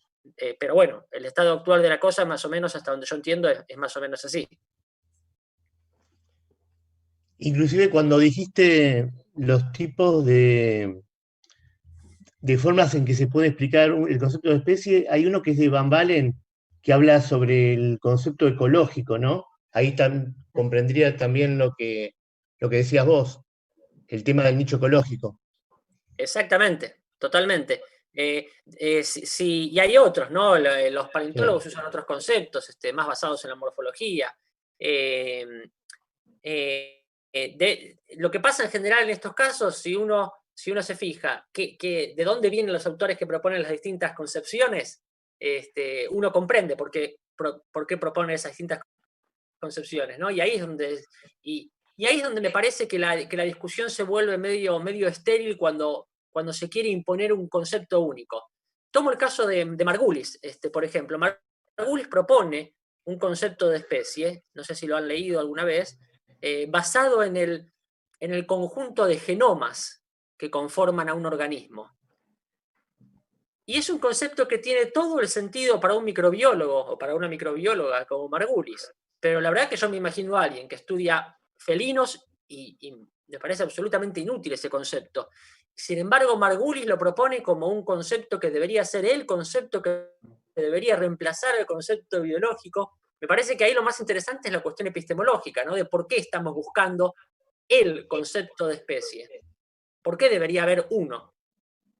Pero bueno, el estado actual de la cosa, más o menos, hasta donde yo entiendo, es más o menos así. Inclusive cuando dijiste los tipos de formas en que se puede explicar el concepto de especie, hay uno que es de Van Balen, que habla sobre el concepto ecológico, ¿no? Ahí comprendría también lo que decías vos, el tema del nicho ecológico. Exactamente, totalmente. Sí, y hay otros, ¿no? Los paleontólogos usan otros conceptos más basados en la morfología. Lo que pasa en general en estos casos, si uno se fija de dónde vienen los autores que proponen las distintas concepciones, uno comprende por qué proponen esas distintas concepciones, ¿no? Y ahí es donde me parece que la discusión se vuelve medio estéril cuando se quiere imponer un concepto único. Tomo el caso de Margulis, por ejemplo. Margulis propone un concepto de especie, no sé si lo han leído alguna vez, basado en el conjunto de genomas que conforman a un organismo. Y es un concepto que tiene todo el sentido para un microbiólogo o para una microbióloga como Margulis. Pero la verdad que yo me imagino a alguien que estudia felinos y me parece absolutamente inútil ese concepto. Sin embargo, Margulis lo propone como un concepto que debería ser el concepto que debería reemplazar el concepto biológico. Me parece que ahí lo más interesante es la cuestión epistemológica, ¿no? De por qué estamos buscando el concepto de especie. ¿Por qué debería haber uno?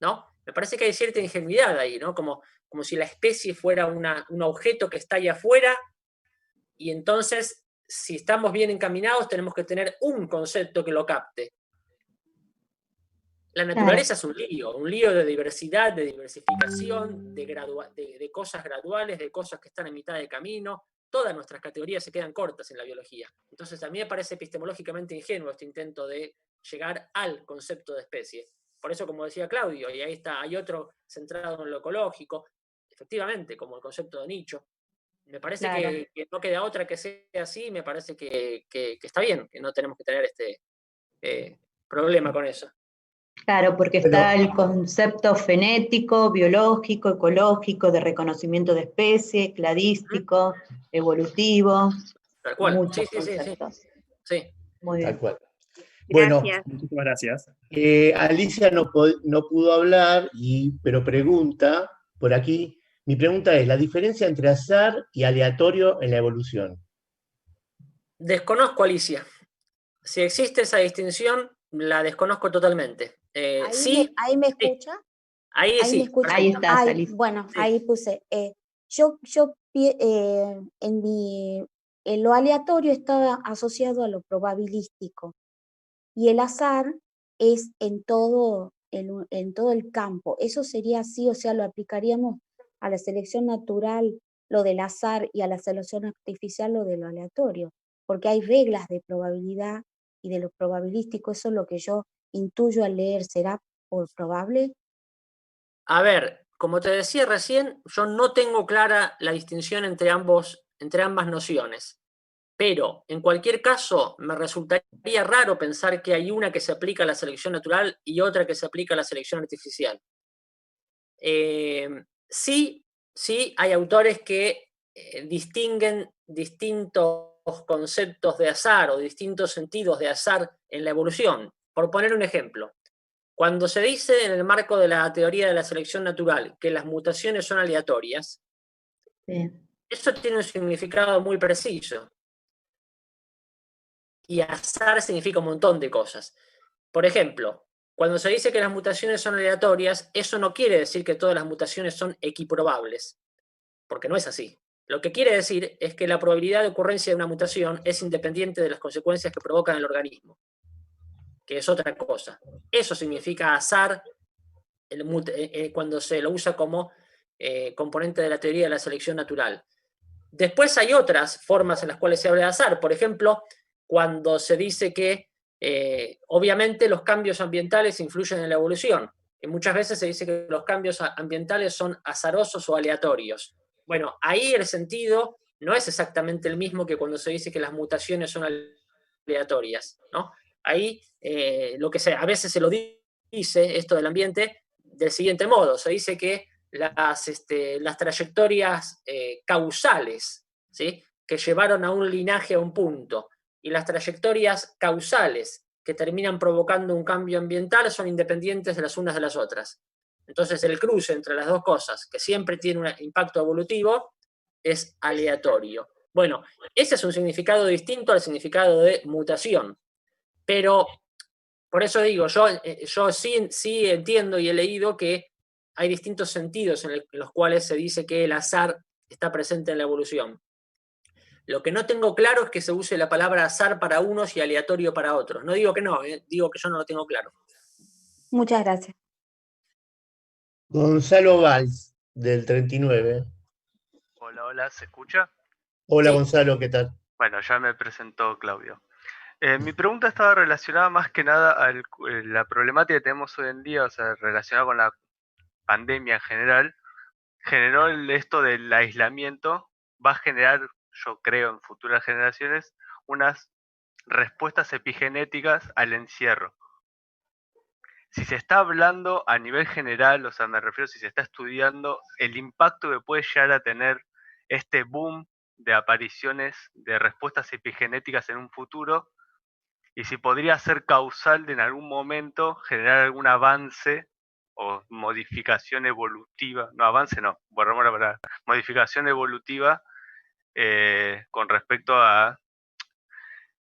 ¿No? Me parece que hay cierta ingenuidad ahí, ¿no? Como si la especie fuera un objeto que está allá afuera, y entonces, si estamos bien encaminados, tenemos que tener un concepto que lo capte. La naturaleza es un lío de diversidad, de diversificación, de cosas graduales, de cosas que están en mitad de camino. Todas nuestras categorías se quedan cortas en la biología. Entonces, a mí me parece epistemológicamente ingenuo este intento de llegar al concepto de especie. Por eso, como decía Claudio, y ahí está, hay otro centrado en lo ecológico, efectivamente, como el concepto de nicho. Me parece que no queda otra que sea así, me parece que está bien, que no tenemos que tener problema con eso. Claro, porque está el concepto fenético, biológico, ecológico, de reconocimiento de especie, cladístico, evolutivo. Tal cual. Muchos conceptos. Sí. Muy bien. Tal cual. Bueno, muchísimas gracias. Alicia no pudo hablar, pero pregunta por aquí. Mi pregunta es, ¿la diferencia entre azar y aleatorio en la evolución? Desconozco, Alicia. Si existe esa distinción, la desconozco totalmente. ¿Ahí me escucha? Ahí sí. ¿Me escucha? Ahí está, Alicia. Bueno, sí. Ahí puse. En lo aleatorio está asociado a lo probabilístico, y el azar es en todo el campo. Eso sería así, o sea, lo aplicaríamos a la selección natural, lo del azar, y a la selección artificial, lo de lo aleatorio, porque hay reglas de probabilidad y de lo probabilístico. Eso es lo que yo intuyo al leer. ¿Será o probable? A ver, como te decía recién, yo no tengo clara la distinción entre ambas nociones. Pero, en cualquier caso, me resultaría raro pensar que hay una que se aplica a la selección natural y otra que se aplica a la selección artificial. Sí, hay autores que distinguen distintos conceptos de azar o distintos sentidos de azar en la evolución. Por poner un ejemplo, cuando se dice en el marco de la teoría de la selección natural que las mutaciones son aleatorias, eso tiene un significado muy preciso. Y azar significa un montón de cosas. Por ejemplo, cuando se dice que las mutaciones son aleatorias, eso no quiere decir que todas las mutaciones son equiprobables, porque no es así. Lo que quiere decir es que la probabilidad de ocurrencia de una mutación es independiente de las consecuencias que provoca en el organismo, que es otra cosa. Eso significa azar cuando se lo usa como componente de la teoría de la selección natural. Después hay otras formas en las cuales se habla de azar. Por ejemplo, cuando se dice que obviamente los cambios ambientales influyen en la evolución. Y muchas veces se dice que los cambios ambientales son azarosos o aleatorios. Bueno, ahí el sentido no es exactamente el mismo que cuando se dice que las mutaciones son aleatorias, ¿no? Ahí lo que a veces se lo dice, esto del ambiente, del siguiente modo. Se dice que las trayectorias causales, ¿sí?, que llevaron a un linaje a un punto, y las trayectorias causales que terminan provocando un cambio ambiental son independientes de las unas de las otras. Entonces el cruce entre las dos cosas, que siempre tiene un impacto evolutivo, es aleatorio. Bueno, ese es un significado distinto al significado de mutación. Pero, por eso digo, yo sí entiendo y he leído que hay distintos sentidos en los cuales se dice que el azar está presente en la evolución. Lo que no tengo claro es que se use la palabra azar para unos y aleatorio para otros. No digo que no, digo que yo no lo tengo claro. Muchas gracias. Gonzalo Valls, del 39. Hola, ¿se escucha? Hola Sí. Gonzalo, ¿qué tal? Bueno, ya me presentó Claudio. Mi pregunta estaba relacionada más que nada a la problemática que tenemos hoy en día, o sea, relacionada con la pandemia en general. Generó esto del aislamiento, va a generar, yo creo, en futuras generaciones, unas respuestas epigenéticas al encierro. Si se está hablando a nivel general, o sea, me refiero si se está estudiando el impacto que puede llegar a tener este boom de apariciones de respuestas epigenéticas en un futuro, y si podría ser causal de en algún momento generar algún avance o modificación evolutiva, no, avance no, borramos la palabra, modificación evolutiva con respecto a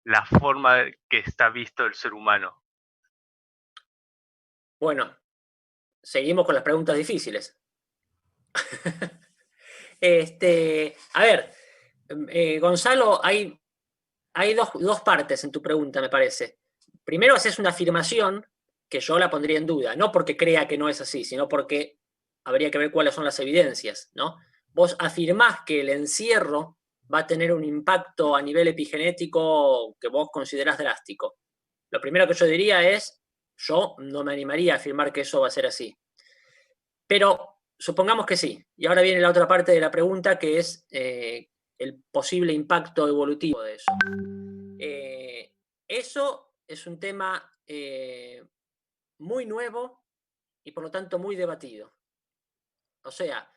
la forma que está visto el ser humano. Bueno, seguimos con las preguntas difíciles. A ver, Gonzalo, hay dos partes en tu pregunta, me parece. Primero, haces una afirmación que yo la pondría en duda, no porque crea que no es así, sino porque habría que ver cuáles son las evidencias, ¿no? Vos afirmás que el encierro va a tener un impacto a nivel epigenético que vos considerás drástico. Lo primero que yo diría es, yo no me animaría a afirmar que eso va a ser así. Pero supongamos que sí. Y ahora viene la otra parte de la pregunta, que es el posible impacto evolutivo de eso. Eso es un tema muy nuevo y por lo tanto muy debatido. O sea,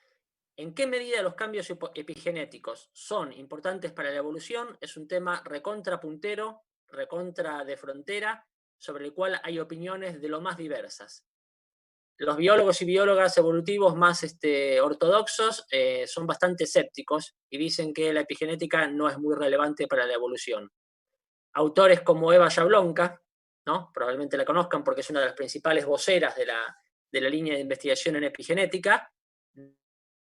¿en qué medida los cambios epigenéticos son importantes para la evolución? Es un tema recontra puntero, recontra de frontera, sobre el cual hay opiniones de lo más diversas. Los biólogos y biólogas evolutivos más ortodoxos son bastante escépticos y dicen que la epigenética no es muy relevante para la evolución. Autores como Eva Jablonka, ¿no?, probablemente la conozcan porque es una de las principales voceras de la línea de investigación en epigenética,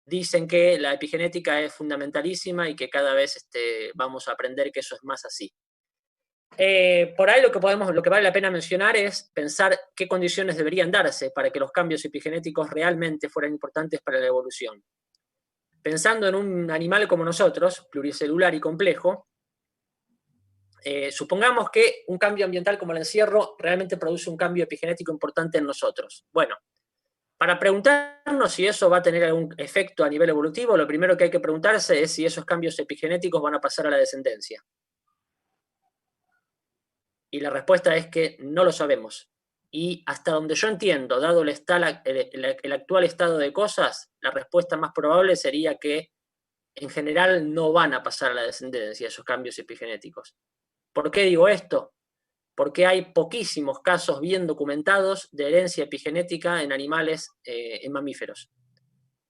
dicen que la epigenética es fundamentalísima y que cada vez vamos a aprender que eso es más así. Por ahí lo que vale la pena mencionar es pensar qué condiciones deberían darse para que los cambios epigenéticos realmente fueran importantes para la evolución. Pensando en un animal como nosotros, pluricelular y complejo, supongamos que un cambio ambiental como el encierro realmente produce un cambio epigenético importante en nosotros. Bueno, para preguntarnos si eso va a tener algún efecto a nivel evolutivo, lo primero que hay que preguntarse es si esos cambios epigenéticos van a pasar a la descendencia. Y la respuesta es que no lo sabemos. Y hasta donde yo entiendo, dado el actual estado de cosas, la respuesta más probable sería que en general no van a pasar a la descendencia esos cambios epigenéticos. ¿Por qué digo esto? Porque hay poquísimos casos bien documentados de herencia epigenética en animales, en mamíferos.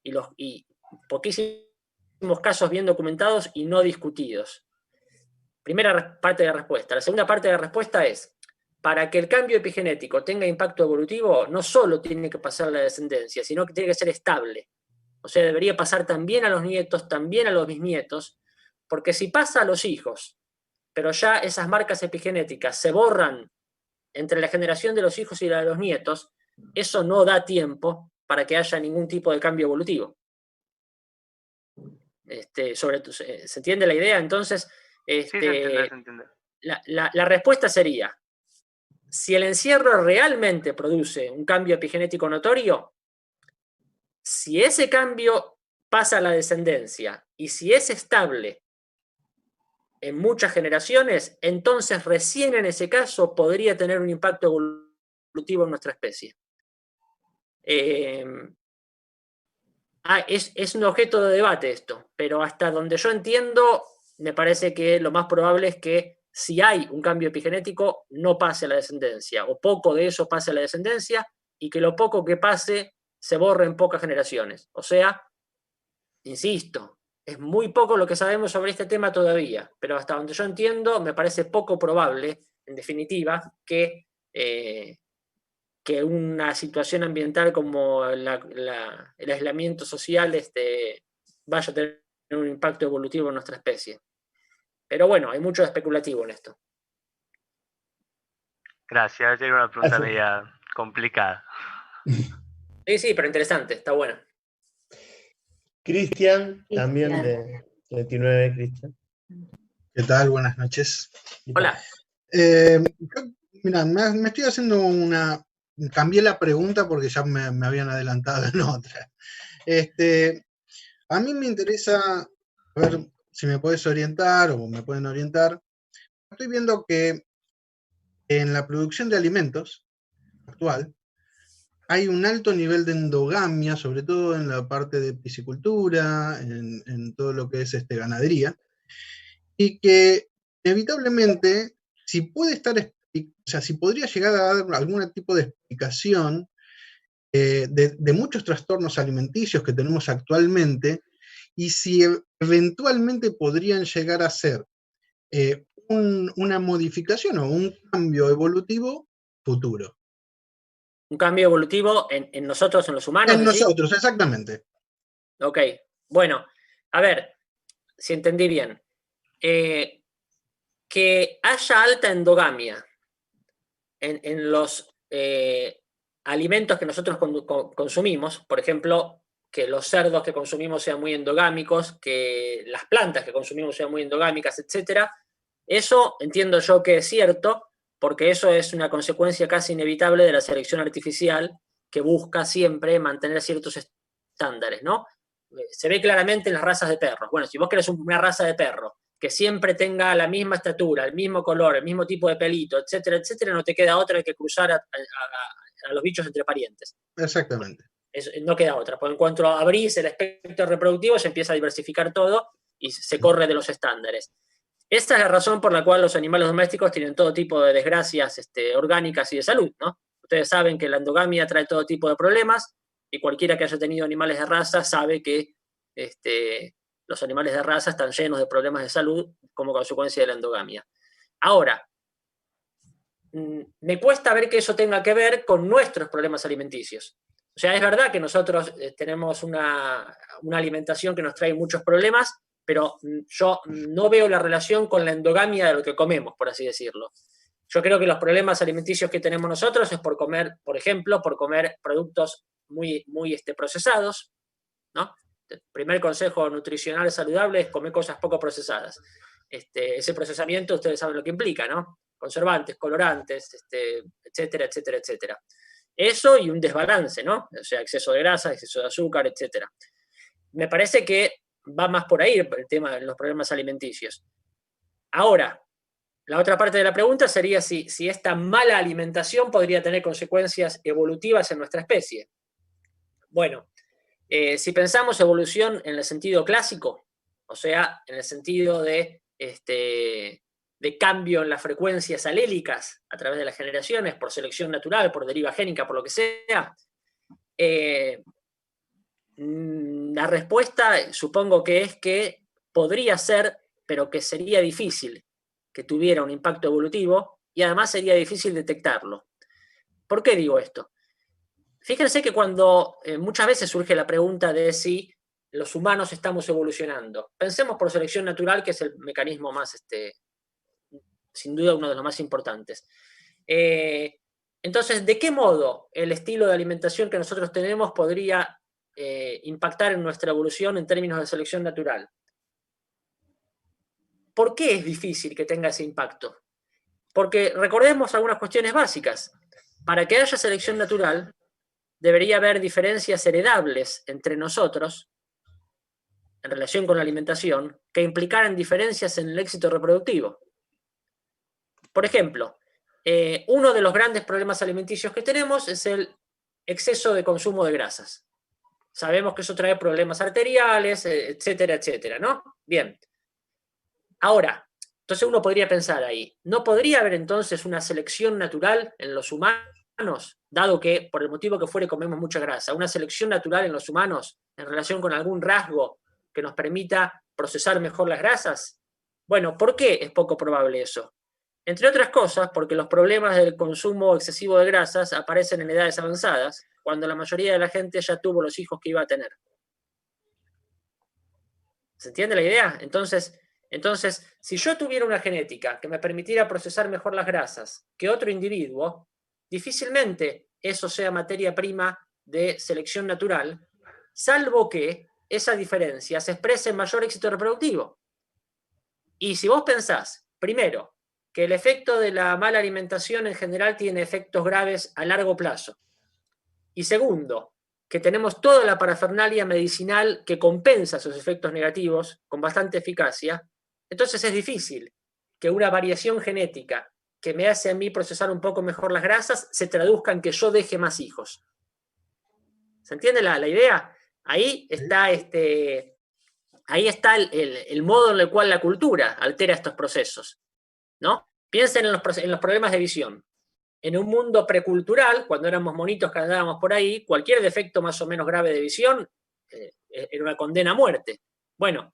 Y poquísimos casos bien documentados y no discutidos. Primera parte de la respuesta. La segunda parte de la respuesta es, para que el cambio epigenético tenga impacto evolutivo, no solo tiene que pasar a la descendencia, sino que tiene que ser estable. O sea, debería pasar también a los nietos, también a los bisnietos, porque si pasa a los hijos, pero ya esas marcas epigenéticas se borran entre la generación de los hijos y la de los nietos, eso no da tiempo para que haya ningún tipo de cambio evolutivo. ¿Se entiende la idea? Entonces, Sí, se entiende. La respuesta sería, si el encierro realmente produce un cambio epigenético notorio, si ese cambio pasa a la descendencia y si es estable en muchas generaciones, entonces recién en ese caso podría tener un impacto evolutivo en nuestra especie. Es un objeto de debate esto, pero hasta donde yo entiendo, me parece que lo más probable es que si hay un cambio epigenético, no pase a la descendencia, o poco de eso pase a la descendencia, y que lo poco que pase se borre en pocas generaciones. O sea, insisto, es muy poco lo que sabemos sobre este tema todavía, pero hasta donde yo entiendo, me parece poco probable, en definitiva, que una situación ambiental como el aislamiento social vaya a tener un impacto evolutivo en nuestra especie. Pero bueno, hay mucho especulativo en esto. Gracias, era una pregunta media complicada. Sí, pero interesante, está buena. Cristian, también de 29, Cristian. ¿Qué tal? Buenas noches. Hola. Mira, me estoy haciendo cambié la pregunta porque ya me habían adelantado en otra. A mí me interesa, a ver si me puedes orientar o me pueden orientar. Estoy viendo que en la producción de alimentos actual hay un alto nivel de endogamia, sobre todo en la parte de piscicultura, en todo lo que es ganadería, y que inevitablemente, si podría llegar a dar algún tipo de explicación de muchos trastornos alimenticios que tenemos actualmente, y si eventualmente podrían llegar a ser una modificación o un cambio evolutivo futuro. ¿Un cambio evolutivo en nosotros, en los humanos? En nosotros, exactamente. Ok, bueno, a ver, si entendí bien. Que haya alta endogamia en los alimentos que nosotros consumimos, por ejemplo, que los cerdos que consumimos sean muy endogámicos, que las plantas que consumimos sean muy endogámicas, etc. Eso entiendo yo que es cierto, porque eso es una consecuencia casi inevitable de la selección artificial que busca siempre mantener ciertos estándares, ¿no? Se ve claramente en las razas de perros. Bueno, si vos querés una raza de perro que siempre tenga la misma estatura, el mismo color, el mismo tipo de pelito, etcétera, etcétera, no te queda otra que cruzar a los bichos entre parientes. Exactamente. No queda otra, porque en cuanto abrís el espectro reproductivo se empieza a diversificar todo y se corre de los estándares. Esta es la razón por la cual los animales domésticos tienen todo tipo de desgracias orgánicas y de salud, ¿no? Ustedes saben que la endogamia trae todo tipo de problemas y cualquiera que haya tenido animales de raza sabe que los animales de raza están llenos de problemas de salud como consecuencia de la endogamia. Ahora, me cuesta ver que eso tenga que ver con nuestros problemas alimenticios. O sea, es verdad que nosotros tenemos una alimentación que nos trae muchos problemas, pero yo no veo la relación con la endogamia de lo que comemos, por así decirlo. Yo creo que los problemas alimenticios que tenemos nosotros es por comer, por ejemplo, por comer productos muy procesados, ¿no? El primer consejo nutricional saludable es comer cosas poco procesadas. ese procesamiento ustedes saben lo que implica, ¿no? Conservantes, colorantes, etcétera, etcétera, etcétera. Eso y un desbalance, ¿no? O sea, exceso de grasa, exceso de azúcar, etcétera. Me parece que va más por ahí el tema de los problemas alimenticios. Ahora, la otra parte de la pregunta sería si esta mala alimentación podría tener consecuencias evolutivas en nuestra especie. Bueno, si pensamos evolución en el sentido clásico, o sea, en el sentido de cambio en las frecuencias alélicas a través de las generaciones, por selección natural, por deriva génica, por lo que sea, la respuesta supongo que es que podría ser, pero que sería difícil que tuviera un impacto evolutivo y además sería difícil detectarlo. ¿Por qué digo esto? Fíjense que cuando muchas veces surge la pregunta de si los humanos estamos evolucionando, pensemos por selección natural, que es el mecanismo más, sin duda, uno de los más importantes. Entonces, ¿de qué modo el estilo de alimentación que nosotros tenemos podría impactar en nuestra evolución en términos de selección natural? ¿Por qué es difícil que tenga ese impacto? Porque recordemos algunas cuestiones básicas. Para que haya selección natural, debería haber diferencias heredables entre nosotros en relación con la alimentación que implicaran diferencias en el éxito reproductivo. Por ejemplo, uno de los grandes problemas alimenticios que tenemos es el exceso de consumo de grasas. Sabemos que eso trae problemas arteriales, etcétera, etcétera, ¿no? Bien. Ahora, entonces uno podría pensar ahí, ¿no podría haber entonces una selección natural en los humanos, dado que por el motivo que fuere comemos mucha grasa, una selección natural en los humanos en relación con algún rasgo que nos permita procesar mejor las grasas? Bueno, ¿por qué es poco probable eso? Entre otras cosas, porque los problemas del consumo excesivo de grasas aparecen en edades avanzadas, cuando la mayoría de la gente ya tuvo los hijos que iba a tener. ¿Se entiende la idea? Entonces, si yo tuviera una genética que me permitiera procesar mejor las grasas que otro individuo, difícilmente eso sea materia prima de selección natural, salvo que esa diferencia se exprese en mayor éxito reproductivo. Y si vos pensás, primero, que el efecto de la mala alimentación en general tiene efectos graves a largo plazo, y segundo, que tenemos toda la parafernalia medicinal que compensa esos efectos negativos con bastante eficacia, entonces es difícil que una variación genética que me hace a mí procesar un poco mejor las grasas se traduzca en que yo deje más hijos. ¿Se entiende la idea? Ahí está, el modo en el cual la cultura altera estos procesos, ¿no? Piensen en los problemas de visión. En un mundo precultural, cuando éramos monitos que andábamos por ahí, cualquier defecto más o menos grave de visión era una condena a muerte. Bueno,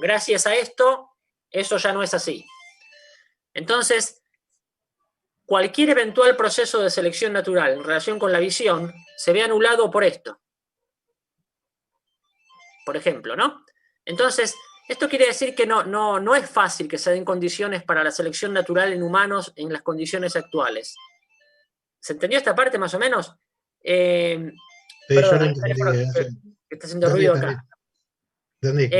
gracias a esto, eso ya no es así. Entonces, cualquier eventual proceso de selección natural en relación con la visión se ve anulado por esto. Por ejemplo, ¿no? Entonces, esto quiere decir que no es fácil que se den condiciones para la selección natural en humanos en las condiciones actuales. ¿Se entendió esta parte más o menos? Sí, perdón, yo lo entendí. que está haciendo ruido acá. Entendí.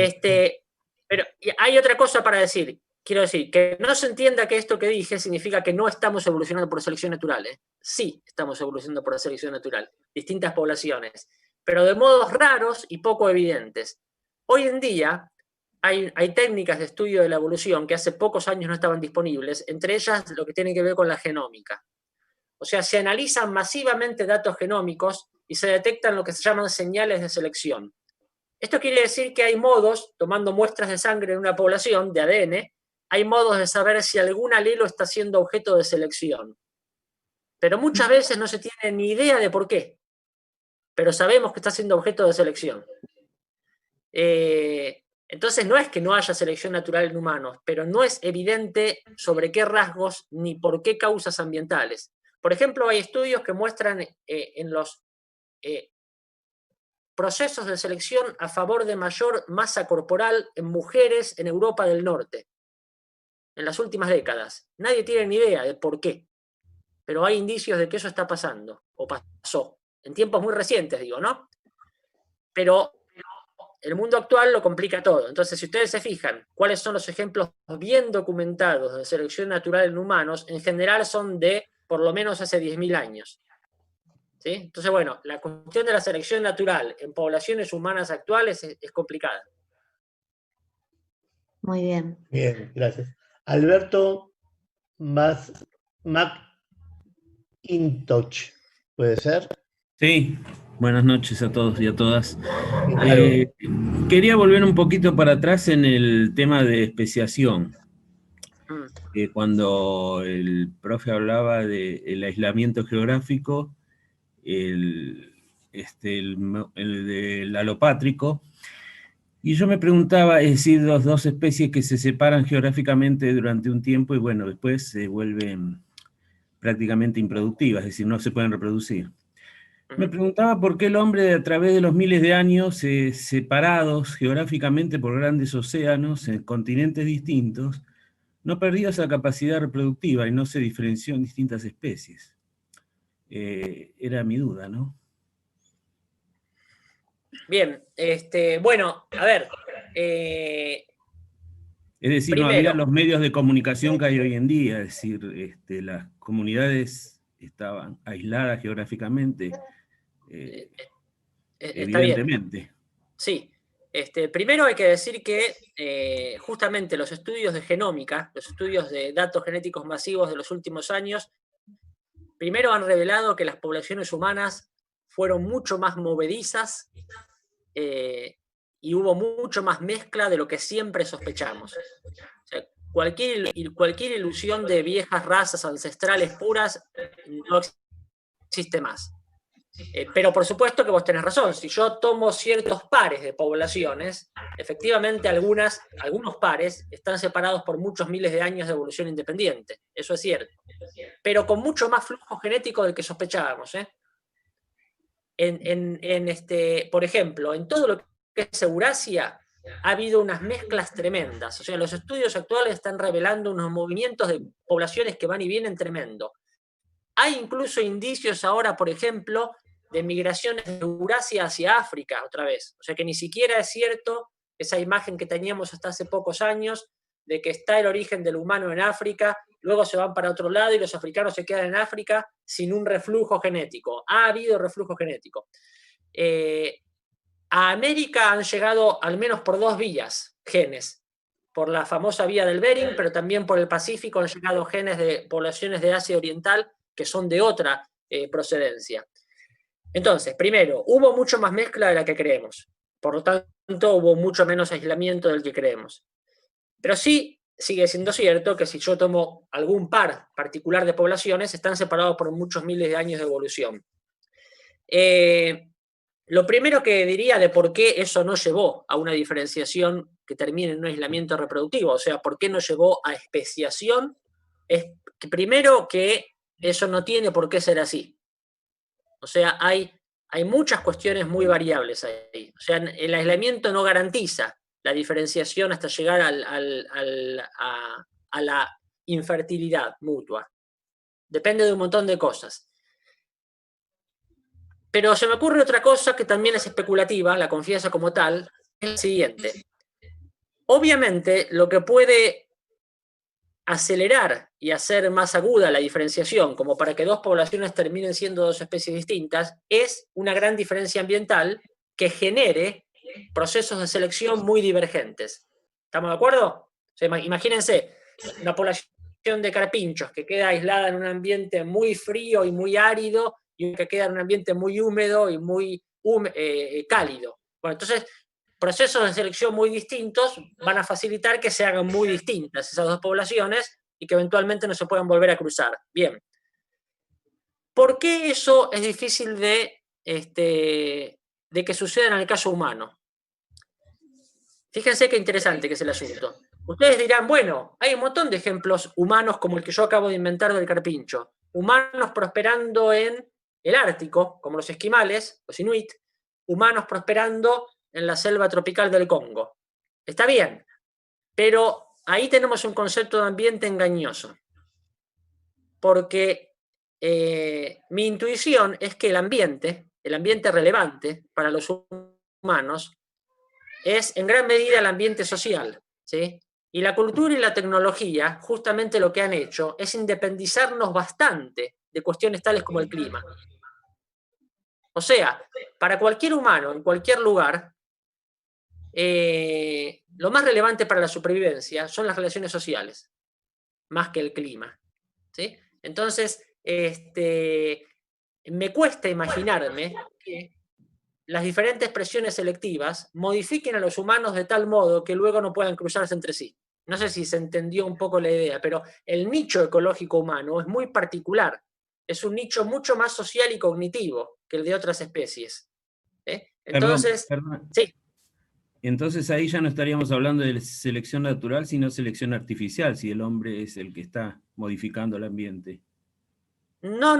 Pero hay otra cosa para decir. Quiero decir, que no se entienda que esto que dije significa que no estamos evolucionando por selección natural. Sí estamos evolucionando por selección natural. Distintas poblaciones. Pero de modos raros y poco evidentes. Hoy en día hay técnicas de estudio de la evolución que hace pocos años no estaban disponibles, entre ellas lo que tiene que ver con la genómica. O sea, se analizan masivamente datos genómicos y se detectan lo que se llaman señales de selección. Esto quiere decir que hay modos, tomando muestras de sangre en una población, de ADN, hay modos de saber si algún alelo está siendo objeto de selección. Pero muchas veces no se tiene ni idea de por qué. Pero sabemos que está siendo objeto de selección. Entonces no es que no haya selección natural en humanos, pero no es evidente sobre qué rasgos ni por qué causas ambientales. Por ejemplo, hay estudios que muestran en los procesos de selección a favor de mayor masa corporal en mujeres en Europa del Norte, en las últimas décadas. Nadie tiene ni idea de por qué, pero hay indicios de que eso está pasando, o pasó, en tiempos muy recientes, digo, ¿no? Pero el mundo actual lo complica todo. Entonces, si ustedes se fijan, cuáles son los ejemplos bien documentados de selección natural en humanos, en general son de por lo menos hace 10.000 años. ¿Sí? Entonces, bueno, la cuestión de la selección natural en poblaciones humanas actuales es complicada. Muy bien. Bien, gracias. Alberto McIntosh, ¿puede ser? Sí, buenas noches a todos y a todas. Claro. Quería volver un poquito para atrás en el tema de especiación. Cuando el profe hablaba del aislamiento geográfico, el del alopátrico, y yo me preguntaba, es decir, dos especies que se separan geográficamente durante un tiempo y bueno, después se vuelven prácticamente improductivas, es decir, no se pueden reproducir. Me preguntaba por qué el hombre, a través de los miles de años, separados geográficamente por grandes océanos, en continentes distintos, no perdió esa capacidad reproductiva y no se diferenció en distintas especies. Era mi duda, ¿no? Bien, bueno, a ver. Es decir, primero, no había los medios de comunicación que hay hoy en día, es decir, las comunidades estaban aisladas geográficamente, evidentemente. Bien. Sí. Primero hay que decir que justamente los estudios de genómica, los estudios de datos genéticos masivos de los últimos años, primero han revelado que las poblaciones humanas fueron mucho más movedizas y hubo mucho más mezcla de lo que siempre sospechamos. O sea, cualquier ilusión de viejas razas ancestrales puras no existe más. Pero por supuesto que vos tenés razón, si yo tomo ciertos pares de poblaciones, efectivamente algunos pares están separados por muchos miles de años de evolución independiente, eso es cierto, pero con mucho más flujo genético del que sospechábamos. Por ejemplo, en todo lo que es Eurasia ha habido unas mezclas tremendas, o sea, los estudios actuales están revelando unos movimientos de poblaciones que van y vienen tremendo. Hay incluso indicios ahora, por ejemplo, de migraciones de Eurasia hacia África otra vez. O sea que ni siquiera es cierto esa imagen que teníamos hasta hace pocos años de que está el origen del humano en África, luego se van para otro lado y los africanos se quedan en África sin un reflujo genético. Ha habido reflujo genético. A América han llegado al menos por 2 vías genes. Por la famosa vía del Bering, pero también por el Pacífico han llegado genes de poblaciones de Asia Oriental que son de otra procedencia. Entonces, primero, hubo mucho más mezcla de la que creemos. Por lo tanto, hubo mucho menos aislamiento del que creemos. Pero sí sigue siendo cierto que si yo tomo algún par particular de poblaciones, están separados por muchos miles de años de evolución. Lo primero que diría de por qué eso no llevó a una diferenciación que termine en un aislamiento reproductivo, o sea, por qué no llevó a especiación, es que primero que eso no tiene por qué ser así. O sea, hay muchas cuestiones muy variables ahí. O sea, el aislamiento no garantiza la diferenciación hasta llegar a la infertilidad mutua. Depende de un montón de cosas. Pero se me ocurre otra cosa que también es especulativa, la confianza como tal, es la siguiente. Obviamente, lo que puede acelerar y hacer más aguda la diferenciación, como para que 2 poblaciones terminen siendo 2 especies distintas, es una gran diferencia ambiental que genere procesos de selección muy divergentes. ¿Estamos de acuerdo? O sea, imagínense una población de carpinchos que queda aislada en un ambiente muy frío y muy árido y que queda en un ambiente muy húmedo y muy cálido. Bueno, entonces procesos de selección muy distintos van a facilitar que se hagan muy distintas esas 2 poblaciones y que eventualmente no se puedan volver a cruzar. Bien. ¿Por qué eso es difícil de que suceda en el caso humano? Fíjense qué interesante que es el asunto. Ustedes dirán, bueno, hay un montón de ejemplos humanos como el que yo acabo de inventar del carpincho. Humanos prosperando en el Ártico, como los esquimales, los inuit. Humanos prosperando en la selva tropical del Congo. Está bien, pero ahí tenemos un concepto de ambiente engañoso. Porque mi intuición es que el ambiente relevante para los humanos, es en gran medida el ambiente social, ¿sí? Y la cultura y la tecnología, justamente lo que han hecho es independizarnos bastante de cuestiones tales como el clima. O sea, para cualquier humano, en cualquier lugar, lo más relevante para la supervivencia son las relaciones sociales, más que el clima, ¿sí? Entonces, me cuesta imaginarme que las diferentes presiones selectivas modifiquen a los humanos de tal modo que luego no puedan cruzarse entre sí. No sé si se entendió un poco la idea, pero el nicho ecológico humano es muy particular. Es un nicho mucho más social y cognitivo que el de otras especies. Entonces, perdón. sí. Entonces ahí ya no estaríamos hablando de selección natural, sino selección artificial, si el hombre es el que está modificando el ambiente. No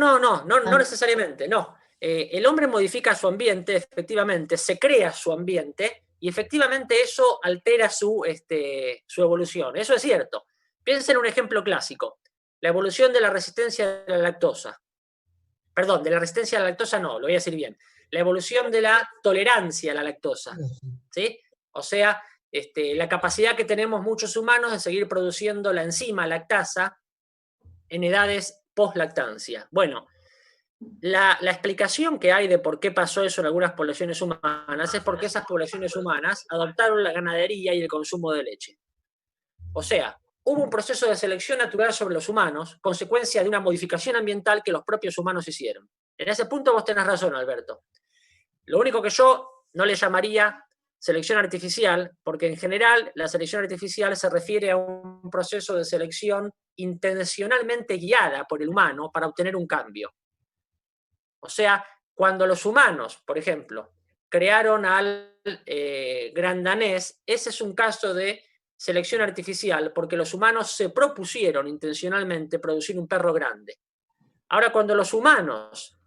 necesariamente, no. El hombre modifica su ambiente, efectivamente, se crea su ambiente, y efectivamente eso altera su evolución. Eso es cierto. Piensen en un ejemplo clásico. La evolución de la resistencia a la lactosa. Perdón, de la resistencia a la lactosa no, lo voy a decir bien. La evolución de la tolerancia a la lactosa. ¿Sí? O sea, la capacidad que tenemos muchos humanos de seguir produciendo la enzima lactasa en edades post-lactancia. Bueno, la explicación que hay de por qué pasó eso en algunas poblaciones humanas es porque esas poblaciones humanas adoptaron la ganadería y el consumo de leche. O sea, hubo un proceso de selección natural sobre los humanos, consecuencia de una modificación ambiental que los propios humanos hicieron. En ese punto vos tenés razón, Alberto. Lo único que yo no le llamaría selección artificial, porque en general la selección artificial se refiere a un proceso de selección intencionalmente guiada por el humano para obtener un cambio. O sea, cuando los humanos, por ejemplo, crearon al gran danés, ese es un caso de selección artificial, porque los humanos se propusieron intencionalmente producir un perro grande. Ahora, cuando los humanos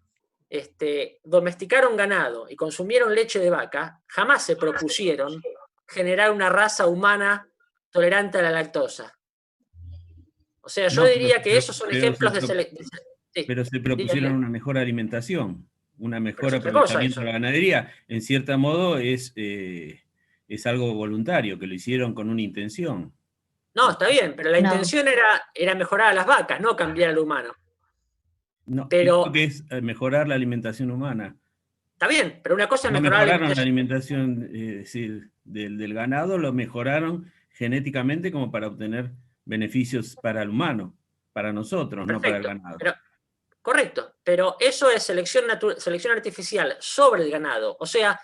domesticaron ganado y consumieron leche de vaca, jamás se propusieron generar una raza humana tolerante a la lactosa. O sea, yo diría que esos son ejemplos de selección. Pero se propusieron una mejor alimentación, una mejor es otra cosa aprovechamiento de la ganadería. En cierto modo es algo voluntario, que lo hicieron con una intención. No, está bien, pero la intención era mejorar a las vacas, no cambiar al humano. No, pero creo que es mejorar la alimentación humana. Está bien, pero una cosa es no mejorar la alimentación del ganado, lo mejoraron genéticamente como para obtener beneficios para el humano, para nosotros, no para el ganado. Correcto, pero eso es selección artificial sobre el ganado. O sea,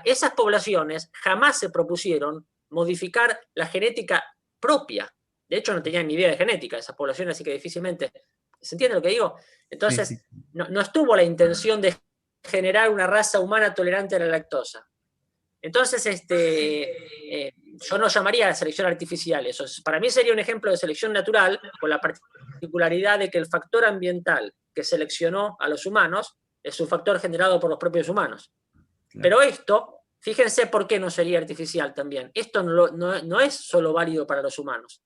esas poblaciones jamás se propusieron modificar la genética propia. De hecho, no tenían ni idea de genética esas poblaciones, así que difícilmente... ¿Se entiende lo que digo? Entonces, sí. No estuvo la intención de generar una raza humana tolerante a la lactosa. Entonces, yo no llamaría selección artificial eso. Para mí sería un ejemplo de selección natural, con la particularidad de que el factor ambiental que seleccionó a los humanos es un factor generado por los propios humanos. Claro. Pero esto, fíjense por qué no sería artificial también. Esto no es solo válido para los humanos.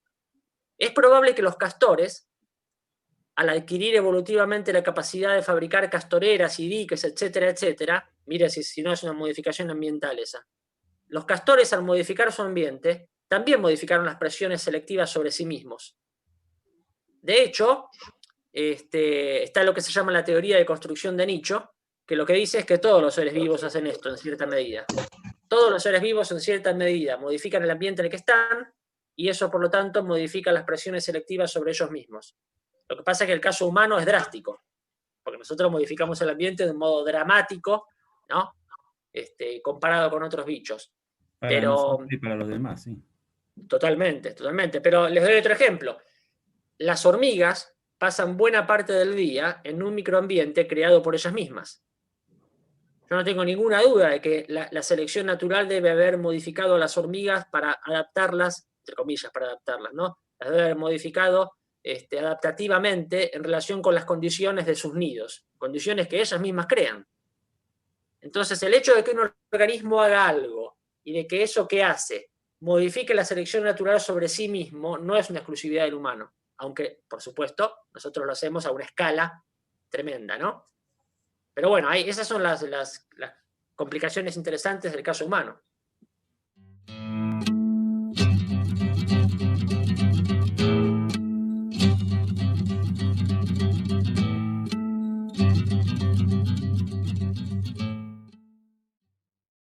Es probable que los castores, al adquirir evolutivamente la capacidad de fabricar castoreras y diques, etcétera, etcétera, mire si no es una modificación ambiental esa. Los castores, al modificar su ambiente, también modificaron las presiones selectivas sobre sí mismos. De hecho, está lo que se llama la teoría de construcción de nicho, que lo que dice es que todos los seres vivos hacen esto en cierta medida. Todos los seres vivos en cierta medida modifican el ambiente en el que están, y eso, por lo tanto, modifica las presiones selectivas sobre ellos mismos. Lo que pasa es que el caso humano es drástico, porque nosotros modificamos el ambiente de un modo dramático, ¿no? Comparado con otros bichos. Para nosotros y para los demás, sí. Totalmente. Pero les doy otro ejemplo. Las hormigas pasan buena parte del día en un microambiente creado por ellas mismas. Yo no tengo ninguna duda de que la selección natural debe haber modificado a las hormigas para adaptarlas, entre comillas, para adaptarlas, ¿no? Las debe haber modificado adaptativamente en relación con las condiciones de sus nidos, condiciones que ellas mismas crean. Entonces, el hecho de que un organismo haga algo y de que eso que hace modifique la selección natural sobre sí mismo no es una exclusividad del humano, aunque, por supuesto, nosotros lo hacemos a una escala tremenda, ¿no? Pero bueno, esas son las complicaciones interesantes del caso humano.